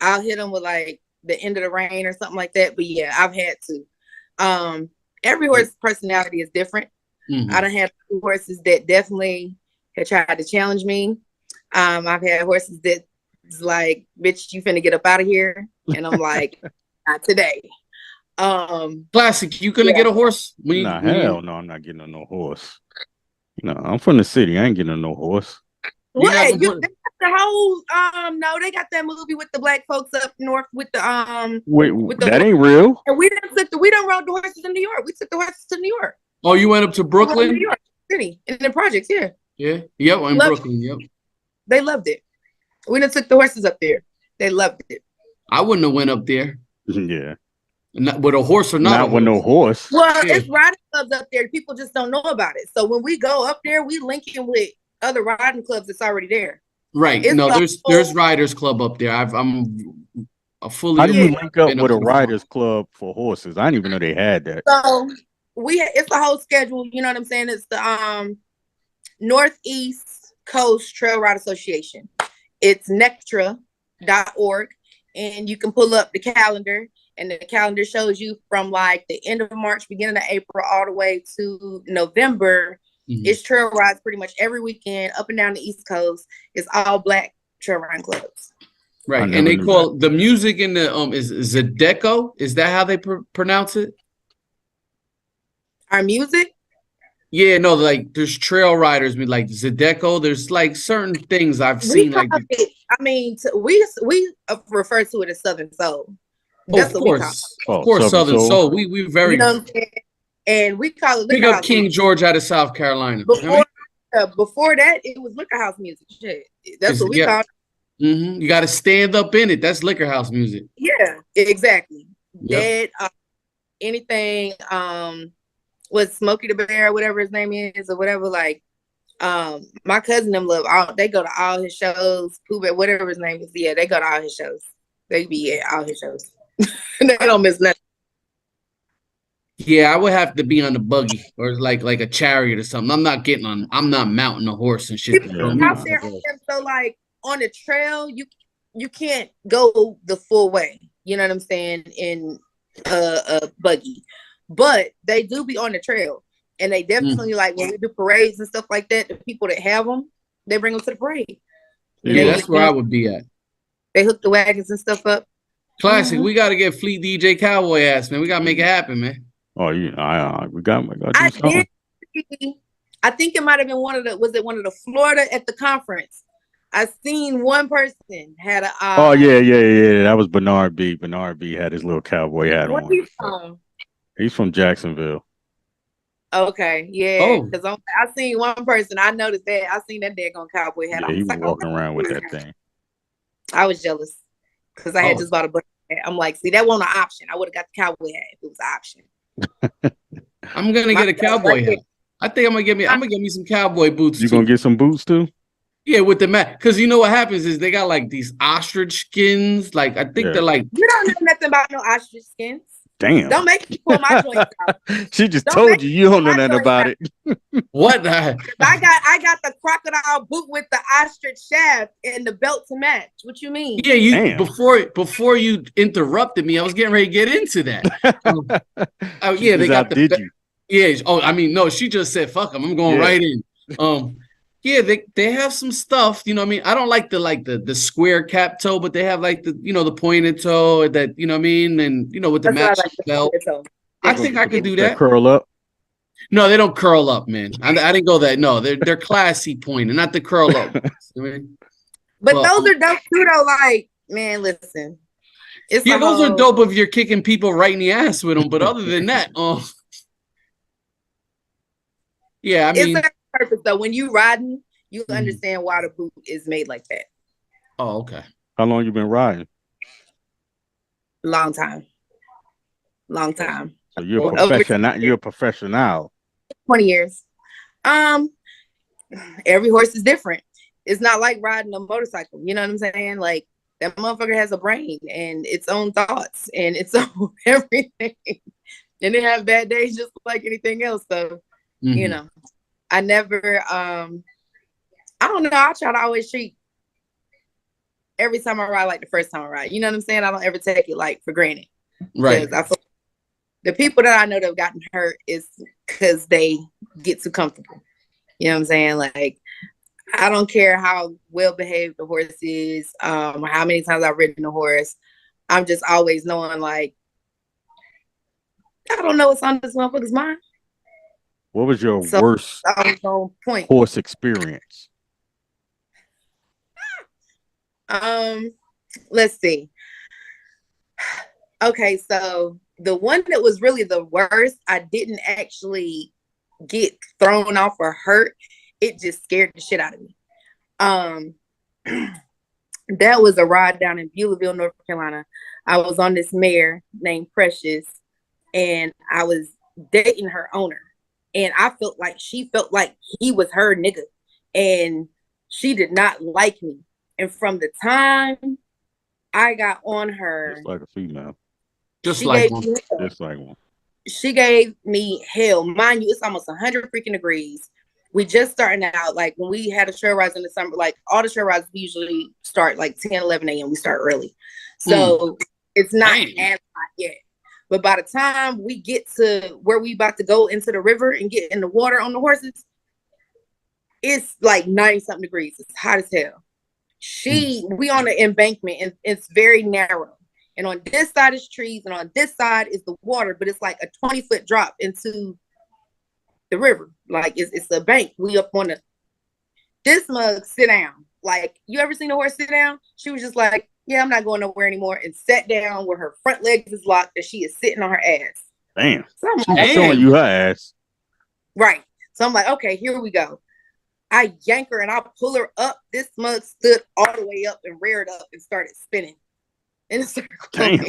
I'll hit them with like the end of the rein or something like that. But yeah, I've had to. Every horse's personality is different. Mm-hmm. I done had horses that definitely had tried to challenge me. I've had horses that's like, bitch, you finna get up out of here. And I'm like, not today. Classic, you gonna get a horse? Hell no, I'm not getting on no horse. No, I'm from the city. I ain't getting on no horse. What? They got the whole no, they got that movie with the black folks up north with the with that ain't real. And we done rode the horses in New York. We took the horses to New York. Oh, you went up to Brooklyn? New York City in the projects, yeah. Yeah. Yep, in Brooklyn, yep. They loved it. We done took the horses up there. They loved it. I wouldn't have went up there. Yeah. Not with a horse or not with no horse. Well, it's riding clubs up there. People just don't know about it. So when we go up there, we link in with other riding clubs that's already there. Right. It's there's Riders Club up there. I'm a fully. How do you link up with a Riders Club for horses? I didn't even know they had that. So it's the whole schedule. You know what I'm saying? It's the Northeast Coast Trail Ride Association. It's nectra.org, and you can pull up the calendar. And the calendar shows you from like the end of March, beginning of April, all the way to November. Mm-hmm. It's trail rides pretty much every weekend up and down the East Coast. It's all black trail riding clubs. Right. And they call the music in the is Zydeco. Is that how they pronounce it? Our music? Yeah, no, like there's trail riders, like Zydeco. There's like certain things I've seen. We refer to it as Southern Soul. That's of course, Southern Soul. We very, you know what I'm saying? And we call it Pick Up King George out of South Carolina. Before that, it was liquor house music. Shit. That's what we call it. Mm-hmm. You got to stand up in it. That's liquor house music. Yeah, exactly. Yep. That anything with Smokey the Bear, whatever his name is, or whatever. Like my cousin them they go to all his shows. Pooh Bear, whatever his name is. Yeah, they go to all his shows. They be at all his shows. They don't miss nothing. Yeah, I would have to be on the buggy or like a chariot or something. I'm not mounting a horse and shit. Out there, so like on the trail, you can't go the full way. You know what I'm saying? In a buggy, but they do be on the trail, and they definitely like when we do parades and stuff like that. The people that have them, they bring them to the parade. Yeah, that's where I would be at. They hook the wagons and stuff up. Classic. We got to get Fleet DJ Cowboy ass, man. We got to make it happen, man. Oh, yeah, we got to do something. I think it might have been one of the Florida at the conference. I seen one person had a. Oh yeah. That was Bernard B. Bernard B. had his little cowboy hat on. He's from? He's from Jacksonville. Okay, yeah. Because I seen one person. I noticed that. I seen that daggone cowboy hat. Yeah, he was walking around with that thing. I was jealous because I had just bought a bucket hat. I'm like, see, that wasn't an option. I would have got the cowboy hat if it was an option. I'm gonna get a cowboy hat. I think I'm gonna get me some cowboy boots. You gonna get some boots too? Yeah, with the mat. Because you know what happens is they got like these ostrich skins. Like I think they're like. You don't know nothing about no ostrich skins. Damn. Don't make me pull my joints out. She just told you don't know nothing about it. What? I got the crocodile boot with the ostrich shaft and the belt to match. What you mean? Yeah, before you interrupted me, I was getting ready to get into that. Yeah, they got the. Yeah. Oh, I mean, no, she just said, "Fuck them." I'm going right in. Yeah, they have some stuff, you know what I mean? I don't like the square cap toe, but they have like the pointed toe that, you know what I mean? And, with the matching belt. I think I could do that. Curl up? No, they don't curl up, man. I didn't go that. No, they're classy pointed, not the curl up. But those are dope too, though. Like, man, listen. Those are dope if you're kicking people right in the ass with them. But other than that, yeah, I mean. Purpose though, when you riding, you understand why the boot is made like that. Oh, okay. How long you been riding? Long time. So you're a professional. You're a professional. 20 years. Every horse is different. It's not like riding a motorcycle. You know what I'm saying? Like that motherfucker has a brain and its own thoughts and its own everything. And they have bad days just like anything else. So I never, I don't know. I try to always treat every time I ride like the first time I ride. You know what I'm saying? I don't ever take it like for granted. Right. I feel the people that I know that have gotten hurt is because they get too comfortable. You know what I'm saying? Like, I don't care how well behaved the horse is, how many times I've ridden a horse. I'm just always knowing, like, I don't know what's on this motherfucker's mind. What was your worst horse experience? Let's see. Okay, so the one that was really the worst, I didn't actually get thrown off or hurt. It just scared the shit out of me. That was a ride down in Beulahville, North Carolina. I was on this mare named Precious, and I was dating her owner. And I felt like she felt like he was her nigga. And she did not like me. And from the time I got on her. Just like a female. Just like one. She gave me hell. Mind you, it's almost 100 freaking degrees. We just starting out. Like when we had a trail rides in the summer, like all the trail rides we usually start like 10, 11 a.m. We start early. So it's not as hot yet. But by the time we get to where we about to go into the river and get in the water on the horses, it's like 90-something degrees. It's hot as hell. We on the embankment and it's very narrow. And on this side is trees and on this side is the water, but it's like a 20-foot drop into the river. Like it's a bank. We up on this mug sit down. Like, you ever seen a horse sit down? She was just like, yeah, I'm not going nowhere anymore, and sat down where her front legs is locked and she is sitting on her ass. Damn. So I'm showing you her ass. Right. So I'm like, okay, here we go. I yank her and I pull her up. This mug stood all the way up and reared up and started spinning. In a circle. Damn.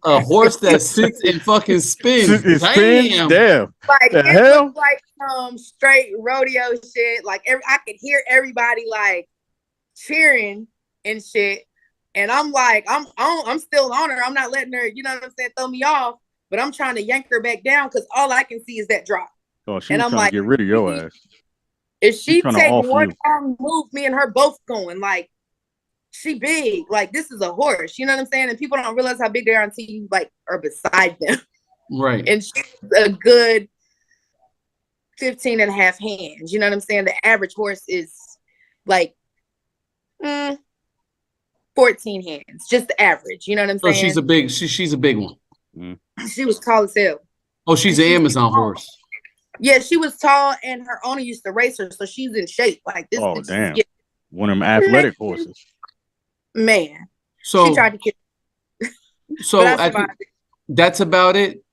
A horse that sits and fucking spins. Damn. Like, the it hell? was like some straight rodeo shit. Like I could hear everybody like cheering and shit. And I'm like, I'm still on her. I'm not letting her, you know what I'm saying, throw me off. But I'm trying to yank her back down because all I can see is that drop. Oh, she and was I'm trying like, to get rid of your ass. if she trying to take off one you. wrong move, me and her both going. Like, she big. Like, this is a horse. You know what I'm saying? And people don't realize how big they are until you like are beside them. Right. And she's a good 15 and a half hands. You know what I'm saying? The average horse is like 14 hands, just the average. You know what I'm So saying? she's a big one. She was tall as hell. Oh, she's an Amazon horse. Yeah, she was tall, and her owner used to race her, so she's in shape. Like this. Oh, damn. One of them athletic horses. Man. So she tried to kill. So that's about it.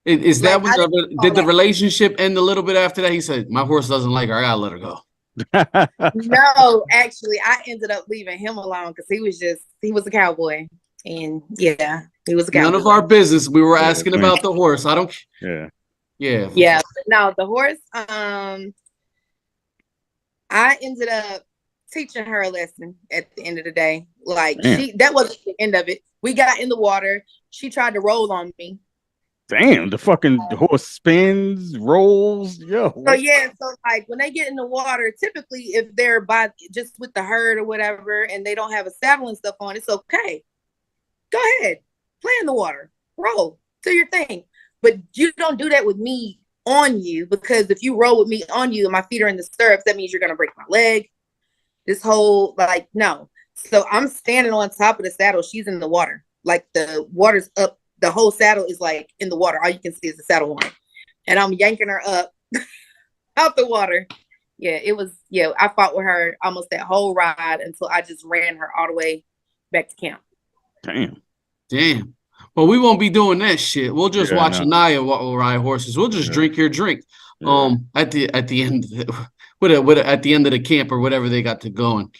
Is that when did the relationship end a little bit after that? He said, "My horse doesn't like her. I gotta let her go." No, actually, I ended up leaving him alone because he was a cowboy, and yeah, he was a cowboy. None of our business. We were asking about the horse. I don't. Yeah. No, the horse. I ended up teaching her a lesson at the end of the day. Like that wasn't the end of it. We got in the water. She tried to roll on me. Damn, the horse spins, rolls, yo. So like when they get in the water, typically if they're just with the herd or whatever, and they don't have a saddle and stuff on, it's okay. Go ahead, play in the water, roll, do your thing. But you don't do that with me on you, because if you roll with me on you and my feet are in the stirrups, that means you're gonna break my leg. This whole no. So I'm standing on top of the saddle. She's in the water. Like the water's up. The whole saddle is like in the water. All you can see is the saddle horn. And I'm yanking her up out the water. Yeah, it was, I fought with her almost that whole ride until I just ran her all the way back to camp. Damn. Well, we won't be doing that shit. We'll just watch Anaya ride horses. We'll just drink your drink. At the end at the end of the camp or whatever they got to going.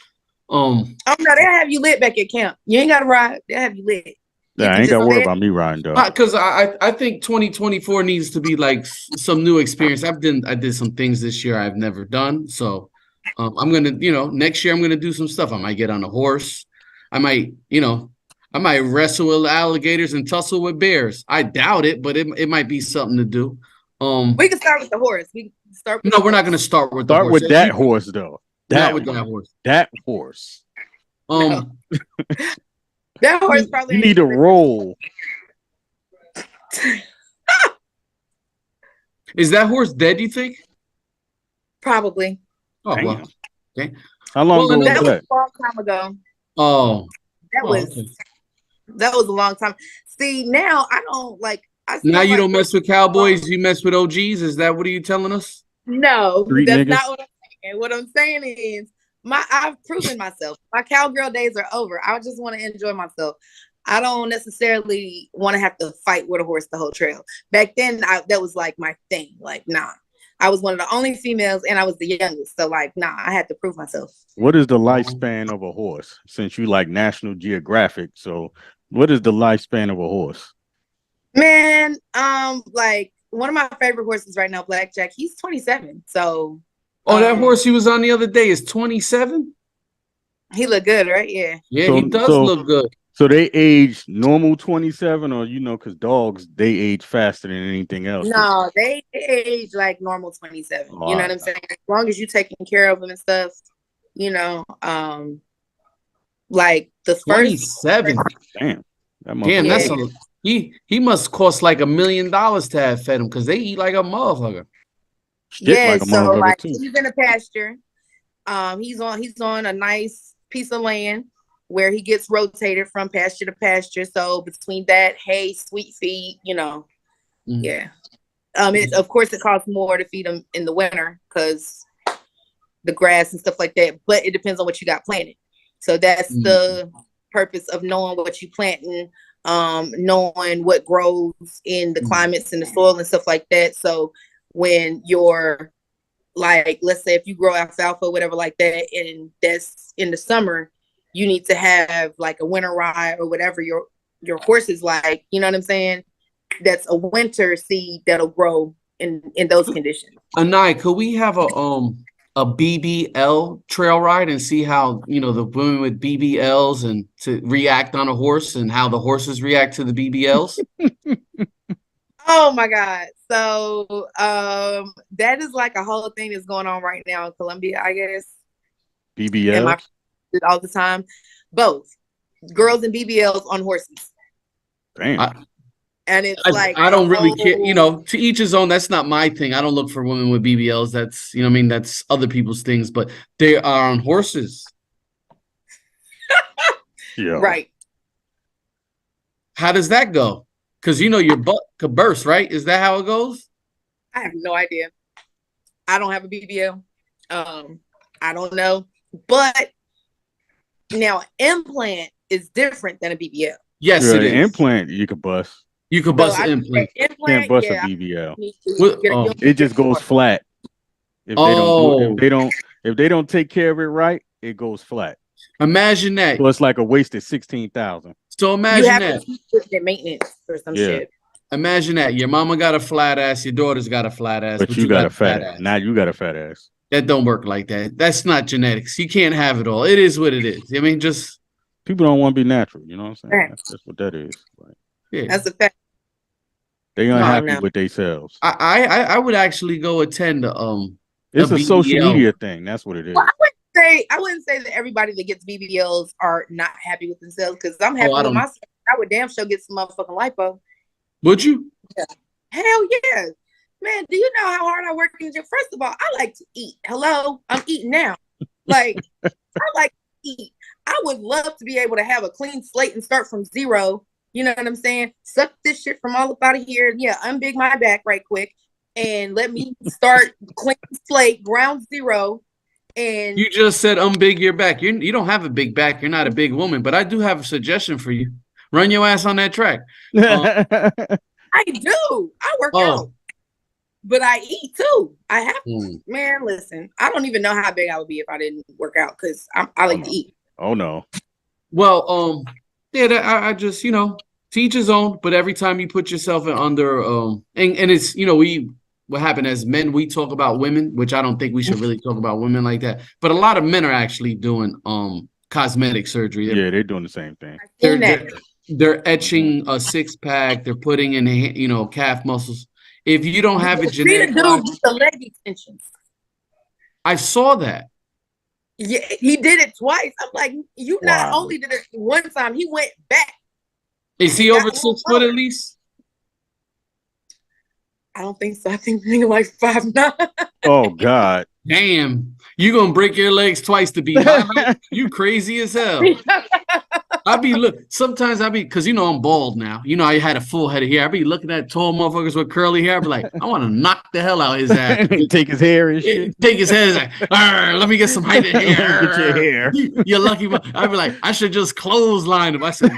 Oh no, they'll have you lit back at camp. You ain't gotta ride, they'll have you lit. Yeah, I ain't gotta worry about me riding though. Because I think 2024 needs to be like some new experience. I did some things this year I've never done. So I'm gonna, next year I'm gonna do some stuff. I might get on a horse. I might wrestle with alligators and tussle with bears. I doubt it, but it might be something to do. We can start with the horse. We're not gonna start with the horse. Start with that horse though. Not with that horse. That horse. No. That horse probably you need to roll. Is that horse dead, you think? Probably. Oh, well. Okay. How long ago was that? Was a long time ago. Oh. That was a long time. See, now I don't like. Now you don't mess with cowboys, you mess with OGs? Is that what are you telling us? No, that's not what I'm saying. What I'm saying is I've proven myself. My cowgirl days are over. I just want to enjoy myself. I don't necessarily want to have to fight with a horse the whole trail. Back then, that was like my thing. Like, nah. I was one of the only females and I was the youngest. So like, nah, I had to prove myself. What is the lifespan of a horse? Since you like National Geographic, so what is the lifespan of a horse? Man, like one of my favorite horses right now, Blackjack, he's 27. So that horse he was on the other day is 27? He look good, right? Yeah. Yeah, he does look good. So they age normal 27, or because dogs, they age faster than anything else. No, they age like normal 27. You know what I'm saying? As long as you're taking care of them and stuff, like the first 27. Damn, that's he must cost like $1 million to have fed him because they eat like a motherfucker. So like he's in a pasture. He's on a nice piece of land where he gets rotated from pasture to pasture. So between that, hay, sweet feed, yeah. Of course, it costs more to feed them in the winter because the grass and stuff like that. But it depends on what you got planted. So that's the purpose of knowing what you planting, knowing what grows in the climates and the soil and stuff like that. So when you're like, let's say if you grow alfalfa, whatever like that, and that's in the summer, you need to have like a winter rye or whatever your horse is like, you know what I'm saying? That's a winter seed that'll grow in those conditions. Anai, could we have a BBL trail ride and see how, the women with BBLs and to react on a horse and how the horses react to the BBLs? Oh my God. So that is like a whole thing that's going on right now in Colombia, I guess. BBL? All the time. Both. Girls and BBLs on horses. Damn. And it's I don't really care, to each his own. That's not my thing. I don't look for women with BBLs. That's, that's other people's things, but they are on horses. Yeah. Right. How does that go? Because, your butt could burst, right? Is that how it goes? I have no idea. I don't have a BBL. I don't know. But now implant is different than a BBL. Yes, it is. Implant you could bust. You could bust an implant. Can't bust a BBL. Oh. It just goes flat. If they don't take care of it right, it goes flat. Imagine that. So it's like a wasted 16,000. So imagine that. The maintenance or some shit. Imagine that. Your mama got a flat ass, your daughter's got a flat ass, but you got a fat ass. Now you got a fat ass. That don't work like that. That's not genetics. You can't have it all. It is what it is. I mean, just people don't want to be natural. You know what I'm saying? That's what that is. Like, yeah, that's a fact. They unhappy with themselves. I would actually go attend it's a social media thing. That's what it is. Well, I wouldn't say that everybody that gets BBLs are not happy with themselves, because I'm happy with myself. I would damn sure get some motherfucking lipo. Would you? Yeah. Hell yeah. Man, do you know how hard I work in the gym? First of all, I like to eat. Hello? I'm eating now. Like, I like to eat. I would love to be able to have a clean slate and start from zero. You know what I'm saying? Suck this shit from all up out of here. Yeah, unbig my back right quick and let me start clean slate, ground zero. And you just said unbig your back. You don't have a big back. You're not a big woman, but I do have a suggestion for you. Run your ass on that track. I do. I work out, but I eat too. I have to. Man, listen, I don't even know how big I would be if I didn't work out, because I like to eat. Oh no. Well, yeah, I just, to each his own, but every time you put yourself under, and it's, what happened as men, we talk about women, which I don't think we should really talk about women like that, but a lot of men are actually doing cosmetic surgery. They're doing the same thing. They're etching a six pack. They're putting in, calf muscles. If you don't have a genetic, the leg extensions. I saw that. Yeah, he did it twice. I'm like, you not only did it one time, he went back. Is he over 6 foot at least? I don't think so. I think he's like 5'9". Oh God. Damn. You gonna break your legs twice to be you crazy as hell. Sometimes because I'm bald now. I had a full head of hair. I be looking at tall motherfuckers with curly hair. I be like, I want to knock the hell out of his ass. Take his hair and shit. Take his hair. Like, let me get some height of hair. Get your hair. You're lucky. I be like, I should just clothesline him. I said,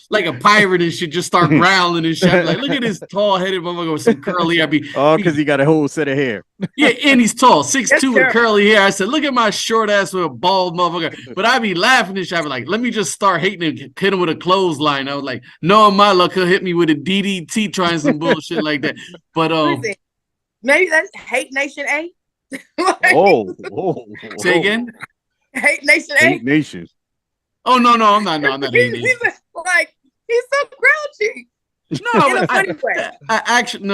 like a pirate and shit, just start growling and shit. I be like, look at this tall headed motherfucker with some curly hair. Because he got a whole set of hair. Yeah, and he's tall, 6'2" with curly hair. I said, look at my short ass with a bald motherfucker. But I be laughing and shit. I be like, let me just start hating him, hit him with a clothesline. I was like, no, my luck, he'll hit me with a DDT trying some bullshit like that. But maybe that's Hate Nation A. Say again? Hate Nation A. Hate Nation. Oh no, I'm not hating he's so grouchy. No,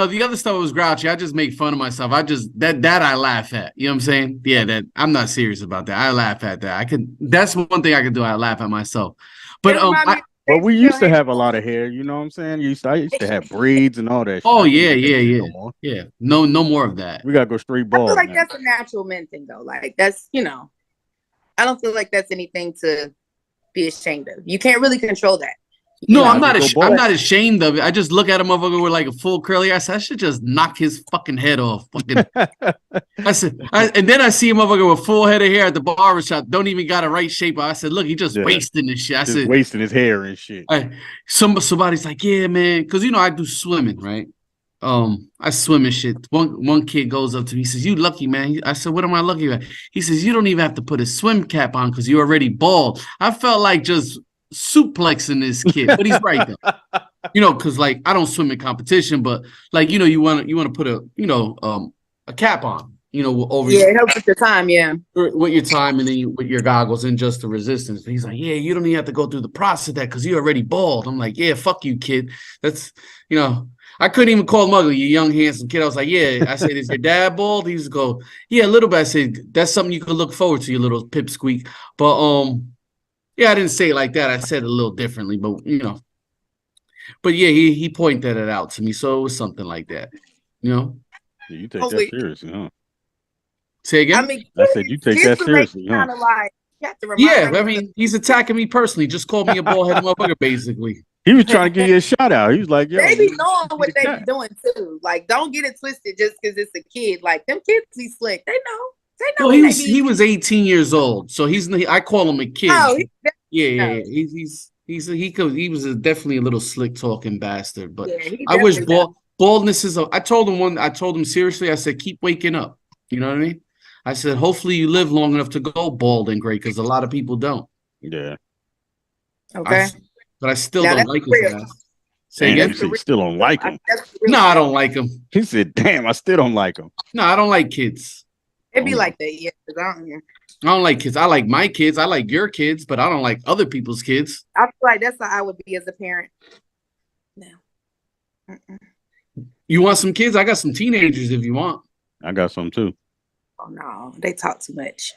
the other stuff was grouchy. I just make fun of myself. That I laugh at. You know what I'm saying? Yeah, that I'm not serious about that. I laugh at that. That's one thing I can do. I laugh at myself. But well, we used to have a lot of hair. You know what I'm saying? I used to have braids and all that. Oh yeah. No more of that. We gotta go straight bald. I feel like that's a natural men thing though. Like that's I don't feel like that's anything to be ashamed of. You can't really control that. No, I'm not ashamed of it. I just look at a motherfucker with like a full curly ass. I should just knock his fucking head off. And then I see a motherfucker with full head of hair at the barbershop. Don't even got a right shape. I said, look, he just wasting this shit. I said, wasting his hair and shit. Somebody's like, yeah, man, because I do swimming, right? I swim and shit. One kid goes up to me, he says, you lucky, man. I said, what am I lucky about? He says, you don't even have to put a swim cap on because you're already bald. I felt like just suplexing this kid, but he's right though. Because like I don't swim in competition, but like you want to put a cap on. over it helps with your time, with your time, and then with your goggles and just the resistance. But he's like, yeah, you don't even have to go through the process of that because you're already bald. I'm like, yeah, fuck you, kid. That's I couldn't even call him ugly, you young handsome kid. I was like, yeah. I said, is your dad bald? He used to go, yeah, a little bit. I said, that's something you could look forward to, you little pipsqueak. But yeah, I didn't say it like that. I said it a little differently, but But yeah, he pointed it out to me, so it was something like that, Yeah, you take that seriously, huh? Say again? I mean, I said you take that seriously, huh? Kind of like, you have to Yeah, I mean, he's attacking me personally. Just called me a bald-headed motherfucker, basically. He was trying to give you a shout out. He was like, yo, they be knowing what they be doing too. Like, don't get it twisted just because it's a kid. Like, them kids be slick. They know. Well, he was 18 years old, so I call him a kid. Oh, yeah. He was definitely a little slick talking bastard. But yeah, I wish baldness is. I told him seriously. I said, keep waking up. You know what I mean? I said, hopefully you live long enough to go bald and gray, because a lot of people don't. Yeah. Okay. But I still don't like his ass. Say again? You still don't like him? No, I don't like him. He said, damn, I still don't like him. No, I don't like kids. It'd be like that, yeah. I don't like kids. I like my kids. I like your kids, but I don't like other people's kids. I feel like that's how I would be as a parent. No. You want some kids? I got some teenagers if you want. I got some too. Oh no, they talk too much.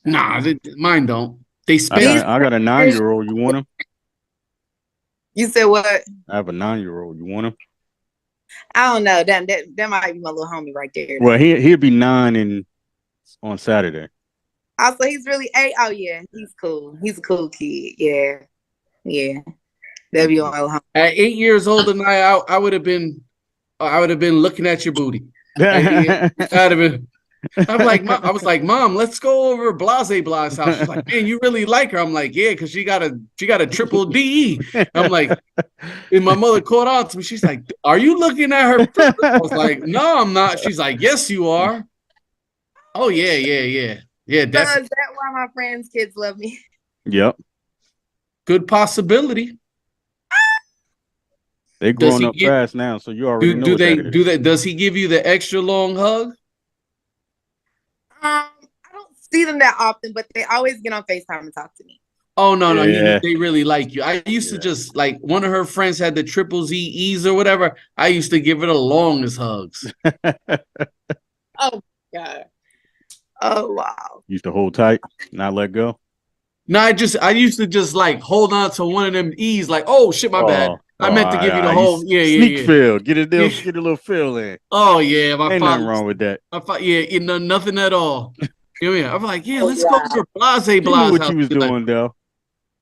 Nah, mine don't. They spend. I got a 9-year-old. You want him? You said what? I have a 9-year-old. You want him? I don't know. That might be my little homie right there. Well, he'll be 9 on Saturday. Oh, so he's really 8. Oh yeah, he's cool. He's a cool kid. Yeah. That'd be my little homie. At 8 years old, and I would have been looking at your booty. I'd have been. I was like, Mom, let's go over Blase house. She's like, man, you really like her? I'm like, yeah, because she got a triple DE. I'm like, and my mother caught on to me. She's like, are you looking at her? I was like, no, I'm not. She's like, yes, you are. Oh yeah. That's is that why my friends' kids love me? Yep. Good possibility. They growing up fast now, so you already know. Does he give you the extra long hug? I don't see them that often, but they always get on FaceTime and talk to me. Oh no, they really like you. I used to just like, one of her friends had the triple ZEs or whatever. I used to give her the longest hugs. Oh God. Oh wow. Used to hold tight, not let go. No, I used to just like hold on to one of them E's, like, oh shit, my bad. I meant to give you the whole sneak feel. Get a little feel in. Oh yeah, ain't nothing wrong with that. Nothing at all. I'm like, let's go for Blase. You knew what you was doing, though.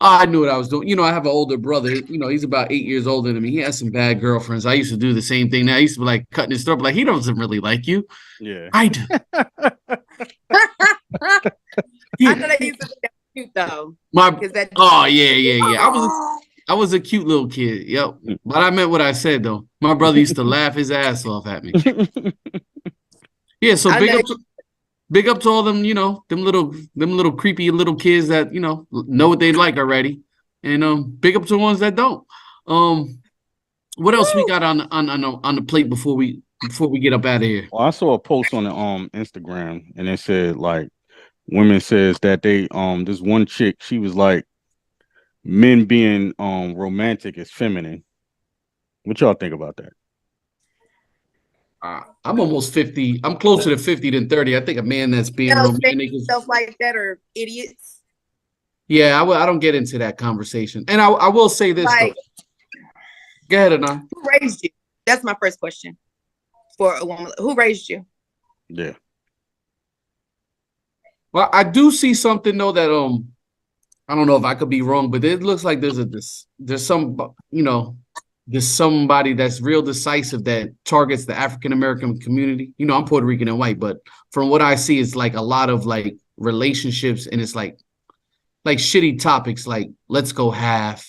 I knew what I was doing. I have an older brother. He's about 8 years older than me. He has some bad girlfriends. I used to do the same thing. Now I used to be like cutting his throat, like he doesn't really like you. Yeah, I do. I know they used to be that cute though. I was a cute little kid. Yep. But I meant what I said though. My brother used to laugh his ass off at me. Yeah, so big up to all them, them little creepy little kids that, know what they like already. And big up to the ones that don't. What else we got on the plate before we get up out of here? Well, I saw a post on the Instagram, and it said like women says that they this one chick, she was like, men being romantic is feminine. What y'all think about that? I'm almost 50. I'm closer to 50 than 30. I think a man that's being romantic is stuff like that are idiots. Yeah, I don't get into that conversation. And I will say this though. Go ahead, Anna. Who raised you? That's my first question. For a woman, who raised you? Yeah. Well, I do see something though that I don't know if I could be wrong, but it looks like there's somebody that's real decisive that targets the African American community. I'm Puerto Rican and white, but from what I see, it's like a lot of like relationships, and it's like shitty topics, like let's go half.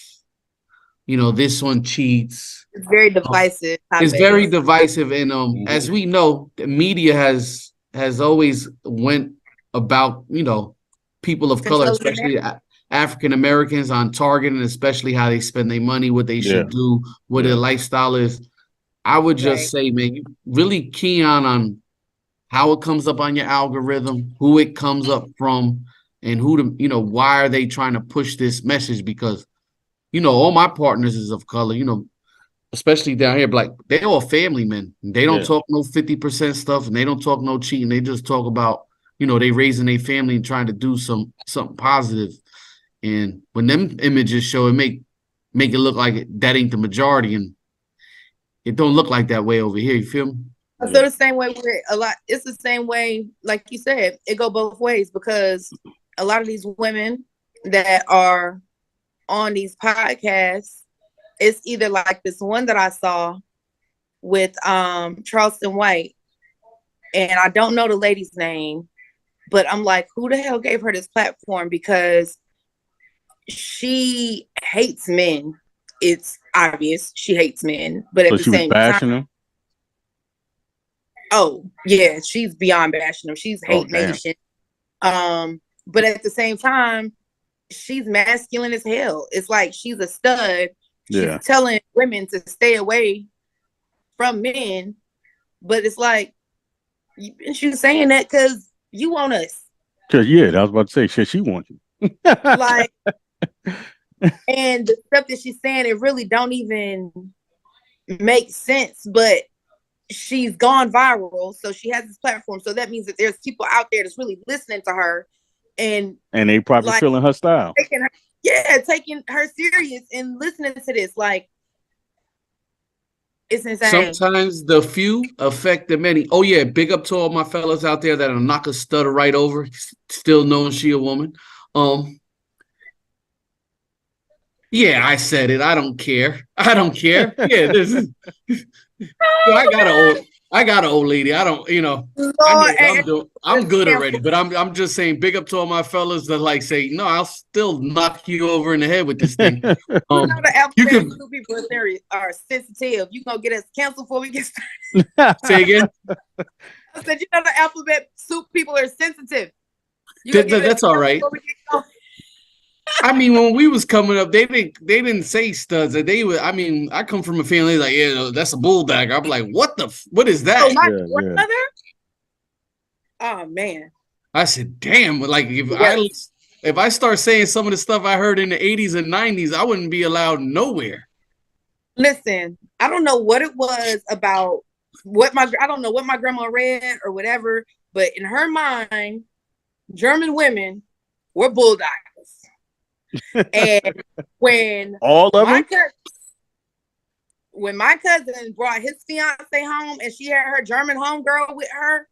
This one cheats. It's very divisive. It's very divisive, and as we know, the media has always went about people of color, especially African Americans, on target, and especially how they spend their money, what they should do, what their lifestyle is. I would just say, man, you really key on how it comes up on your algorithm, who it comes up from, and why are they trying to push this message? Because, all my partners is of color, especially down here, like they're all family men. They don't talk no 50% stuff, and they don't talk no cheating. They just talk about, they raising their family and trying to do something positive. And when them images show, it make it look like that ain't the majority, and it don't look like that way over here. You feel me? So the same way it's the same way, like you said, it go both ways, because a lot of these women that are on these podcasts, it's either like this one that I saw with Charleston White, and I don't know the lady's name, but I'm like, who the hell gave her this platform? Because she hates men. It's obvious she hates men, but at the same time, them? Oh yeah, she's beyond bashing them. She's hate nation. But at the same time, she's masculine as hell. It's like she's a stud. She's telling women to stay away from men, but it's like she's saying that because you want us. Cause I was about to say, she wants you. Like, and the stuff that she's saying, it really don't even make sense. But she's gone viral, so she has this platform. So that means that there's people out there that's really listening to her, and they probably feeling her style. Taking her serious and listening to this. Like, it's insane. Sometimes the few affect the many. Oh yeah, big up to all my fellas out there that'll knock a stutter right over, still knowing she a woman. Yeah, I said it. I don't care. Yeah, this is. I got an old lady. I don't, I'm good already, but I'm just saying, big up to all my fellas that like say, no, I'll still knock you over in the head with this thing. Two people are sensitive. You gonna get us canceled before we get started. Say again. I said, the alphabet soup people are sensitive. That's all right. I mean, when we was coming up, they didn't say studs. I come from a family like, that's a bulldog. I'm like, what is that? Oh man. I said, damn. Like if I start saying some of the stuff I heard in the 80s and 90s, I wouldn't be allowed nowhere. Listen, I don't know what it was about I don't know what my grandma read or whatever, but in her mind, German women were bulldogs. And when when my cousin brought his fiance home and she had her German homegirl with her,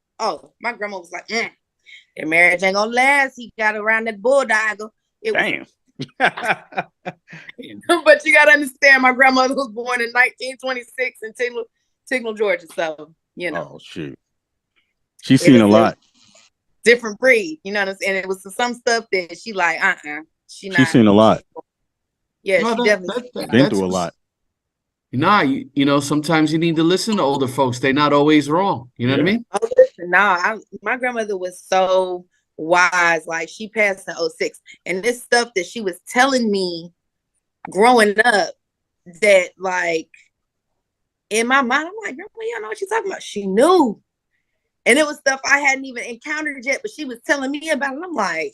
my grandma was like, their marriage ain't gonna last. He got around that bulldog. Damn. But you gotta understand, my grandmother was born in 1926 in Tignal, Georgia. So, Oh, shoot. She's seen a lot. Different breed, you know what I'm saying? It was some stuff that she like, She's seen a lot. Yeah, she definitely been through a lot. Sometimes you need to listen to older folks. They're not always wrong. You know what I mean? Oh, listen, my grandmother was so wise. Like, she passed in 2006. And this stuff that she was telling me growing up, that like in my mind, I'm like, Grandma, you know what she's talking about? She knew. And it was stuff I hadn't even encountered yet, but she was telling me about it. And I'm like,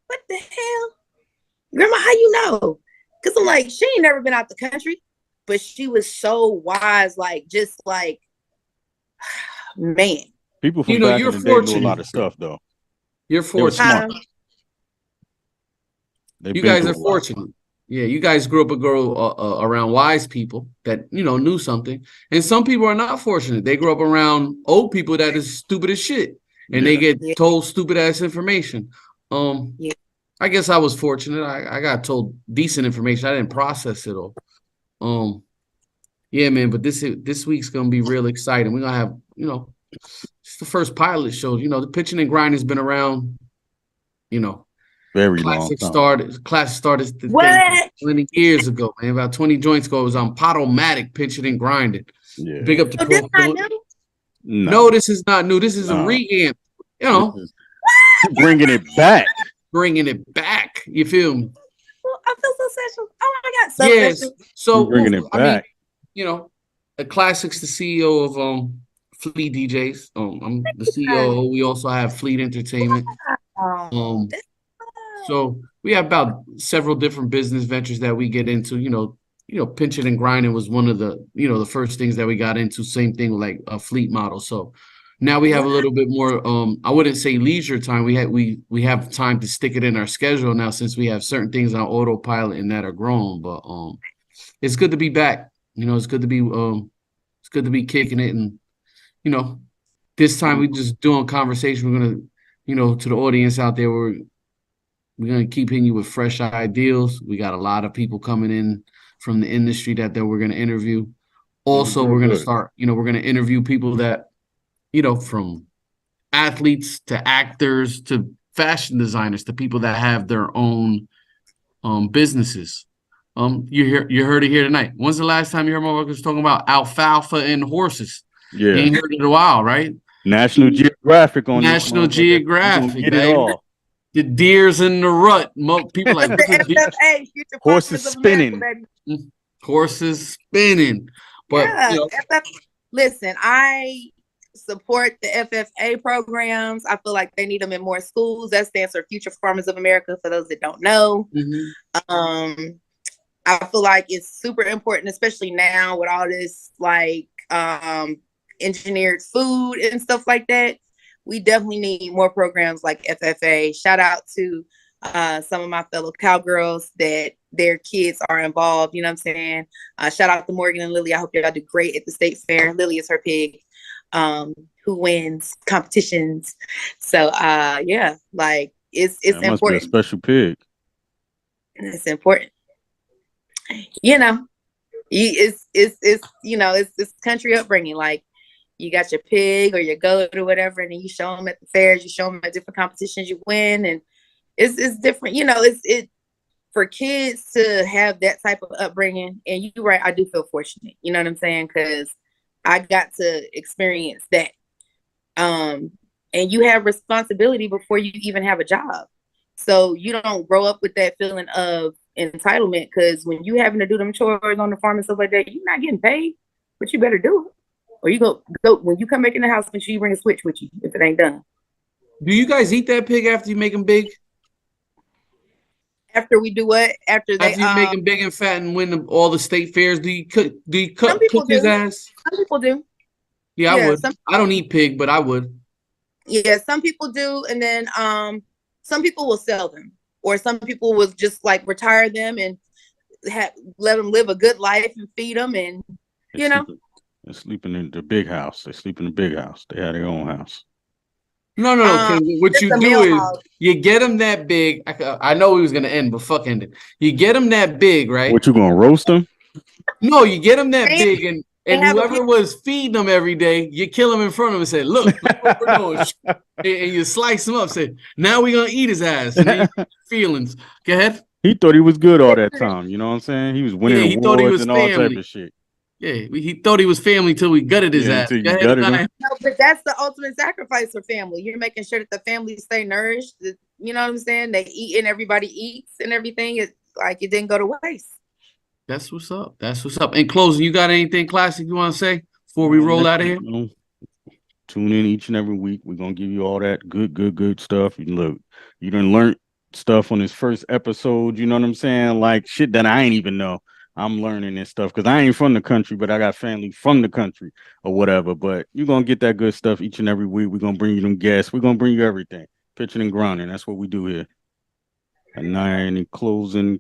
what the hell? Grandma, how you know? Because I'm like, she ain't never been out the country, but she was so wise, like, just like, man. People from back in the day knew a lot of stuff, though. You're fortunate. You guys are fortunate. Yeah, you guys grew up around wise people that, knew something. And some people are not fortunate. They grew up around old people that is stupid as shit. And they get told stupid ass information. I guess I was fortunate. I got told decent information. I didn't process it all. Yeah, man. But this week's gonna be real exciting. We're gonna have, it's the first pilot show. The Pitching and Grinding has been around, very classic long. Classic started 20 years ago, man. About 20 joints ago. It was on Podomatic, Pitching and Grinding. Yeah. Big up to Pro. This not new? No, this is not new. This is a revamp. Bringing it back. Bringing it back. You feel me? Well, I feel so special. Oh my God. So yes. special. So bringing it back. The Classic's the CEO of Fleet DJs. I'm the CEO. We also have Fleet Entertainment. Oh, So we have about several different business ventures that we get into. Pinching and grinding was one of the first things that we got into. Same thing like a fleet model. So now we have a little bit more. I wouldn't say leisure time. We have time to stick it in our schedule now since we have certain things on autopilot and that are grown. But it's good to be back. It's good to be kicking it, and this time we just doing conversation. We're gonna, to the audience out there, we're gonna keep hitting you with fresh ideals. We got a lot of people coming in from the industry that we're gonna interview. Also, we're gonna start. We're gonna interview people that, from athletes to actors to fashion designers to people that have their own businesses. You heard it here tonight. When's the last time you heard motherfuckers talking about alfalfa and horses? Yeah, you ain't heard it in a while, right? National Geographic on National Geographic. Get it all. The deers in the rut. People like FFA, horses spinning. America, horses spinning. But listen, I support the FFA programs. I feel like they need them in more schools. That stands for Future Farmers of America, for those that don't know. I feel like it's super important, especially now with all this like engineered food and stuff like that. We definitely need more programs like FFA. Shout out to some of my fellow cowgirls that their kids are involved. You know what I'm saying? Shout out to Morgan and Lily. I hope y'all do great at the state fair. Lily is her pig, who wins competitions. So yeah, like it's important. Must be a special pig. It's important. It's country upbringing. Like, you got your pig or your goat or whatever, and then you show them at the fairs, you show them at different competitions, you win, and it's different. It's for kids to have that type of upbringing. And you're right, I do feel fortunate. You know what I'm saying? Because I got to experience that. And you have responsibility before you even have a job, so you don't grow up with that feeling of entitlement. Because when you having to do them chores on the farm and stuff like that, you're not getting paid, but you better do it. Or you go when you come back in the house, make sure you bring a switch with you if it ain't done. Do you guys eat that pig after you make them big? After we do what? After you make them big and fat and win all the state fairs, do you cook his ass? Some people do. Yeah, I would. I don't eat pig, but I would. Yeah, some people do, and then some people will sell them, or some people will just like retire them and let them live a good life and feed them, and They're sleeping in the big house. They sleep in the big house. They have their own house. No. What you do is you get them that big. I know we was gonna end, but fuck ended. You get them that big, right? What, you gonna roast them? No, you get them that big, and whoever was feeding them every day, you kill them in front of them and say, "Look what we're doing," and you slice them up. Say, "Now we're gonna eat his ass." And feelings. Go ahead. He thought he was good all that time. You know what I'm saying? He was winning he thought he was and family. all type of shit. Yeah, he thought he was family till we gutted his ass. No, but that's the ultimate sacrifice for family. You're making sure that the family stay nourished. You know what I'm saying? They eat and everybody eats and everything. It's like it didn't go to waste. That's what's up. In closing, you got anything classic you want to say before we roll out of here? Tune in each and every week. We're gonna give you all that good stuff. You done learn stuff on this first episode. You know what I'm saying? Like shit that I ain't even know. I'm learning this stuff because I ain't from the country, but I got family from the country or whatever. But you're going to get that good stuff each and every week. We're going to bring you them guests. We're going to bring you everything. Pitching and grinding. That's what we do here. And now any closing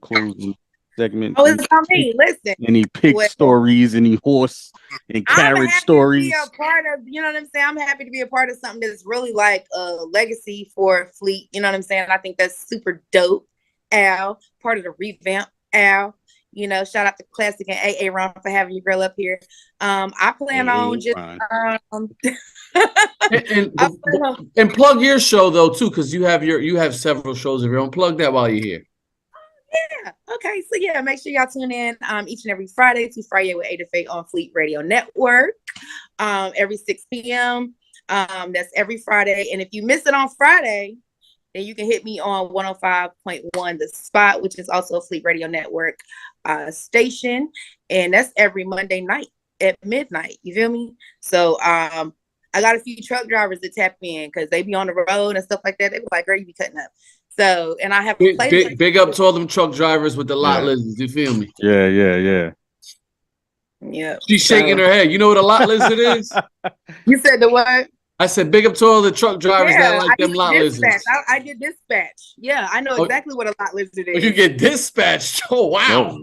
segment. Oh, it's on me. Listen. Any pig stories, any horse and carriage stories. To be a part of, you know what I'm saying? I'm happy to be a part of something that's really like a legacy for Fleet. You know what I'm saying? I think that's super dope. Al, part of the revamp. Al. Shout out to Classic and AA Ron for having your girl up here. I plan on just and plug your show though too, because you have several shows of your own. Plug that while you're here. Yeah. Okay. So yeah, make sure y'all tune in each and every Friday to Friday with A to Faye on Fleet Radio Network. Every 6 p.m. That's every Friday. And if you miss it on Friday, then you can hit me on 105.1 The Spot, which is also a Fleet Radio Network station. And that's every Monday night at midnight. You feel me? So I got a few truck drivers that tap in because they be on the road and stuff like that. They be like, girl, you be cutting up. So, and I have big up to all them truck drivers with the lot lizards. You feel me? Yeah. Yeah. She's shaking her head. You know what a lot lizard is? You said the what? I said, big up to all the truck drivers that like them lot lizards. I get dispatched. Yeah, I know exactly what a lot lizard is. You get dispatched. Oh, wow.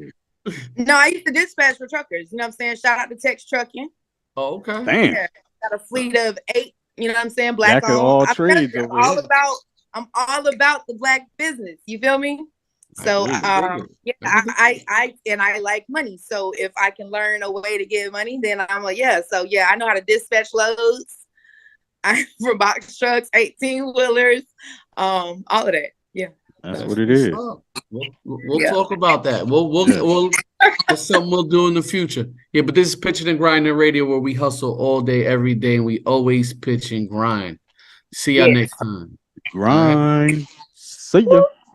No, I used to dispatch for truckers. You know what I'm saying? Shout out to Tex Trucking. Oh, okay. Damn. Yeah, got a fleet of 8. You know what I'm saying? Black on. All trades. I'm all about the black business. You feel me? So I like money. So if I can learn a way to get money, then I'm like, yeah. So yeah, I know how to dispatch loads. For box trucks, 18-wheelers, all of that. Yeah. That's what it is. We'll talk about that. We'll that's something we'll do in the future. Yeah, but this is Pitching and Grinding Radio, where we hustle all day, every day, and we always pitch and grind. See y'all next time. Grind. See ya.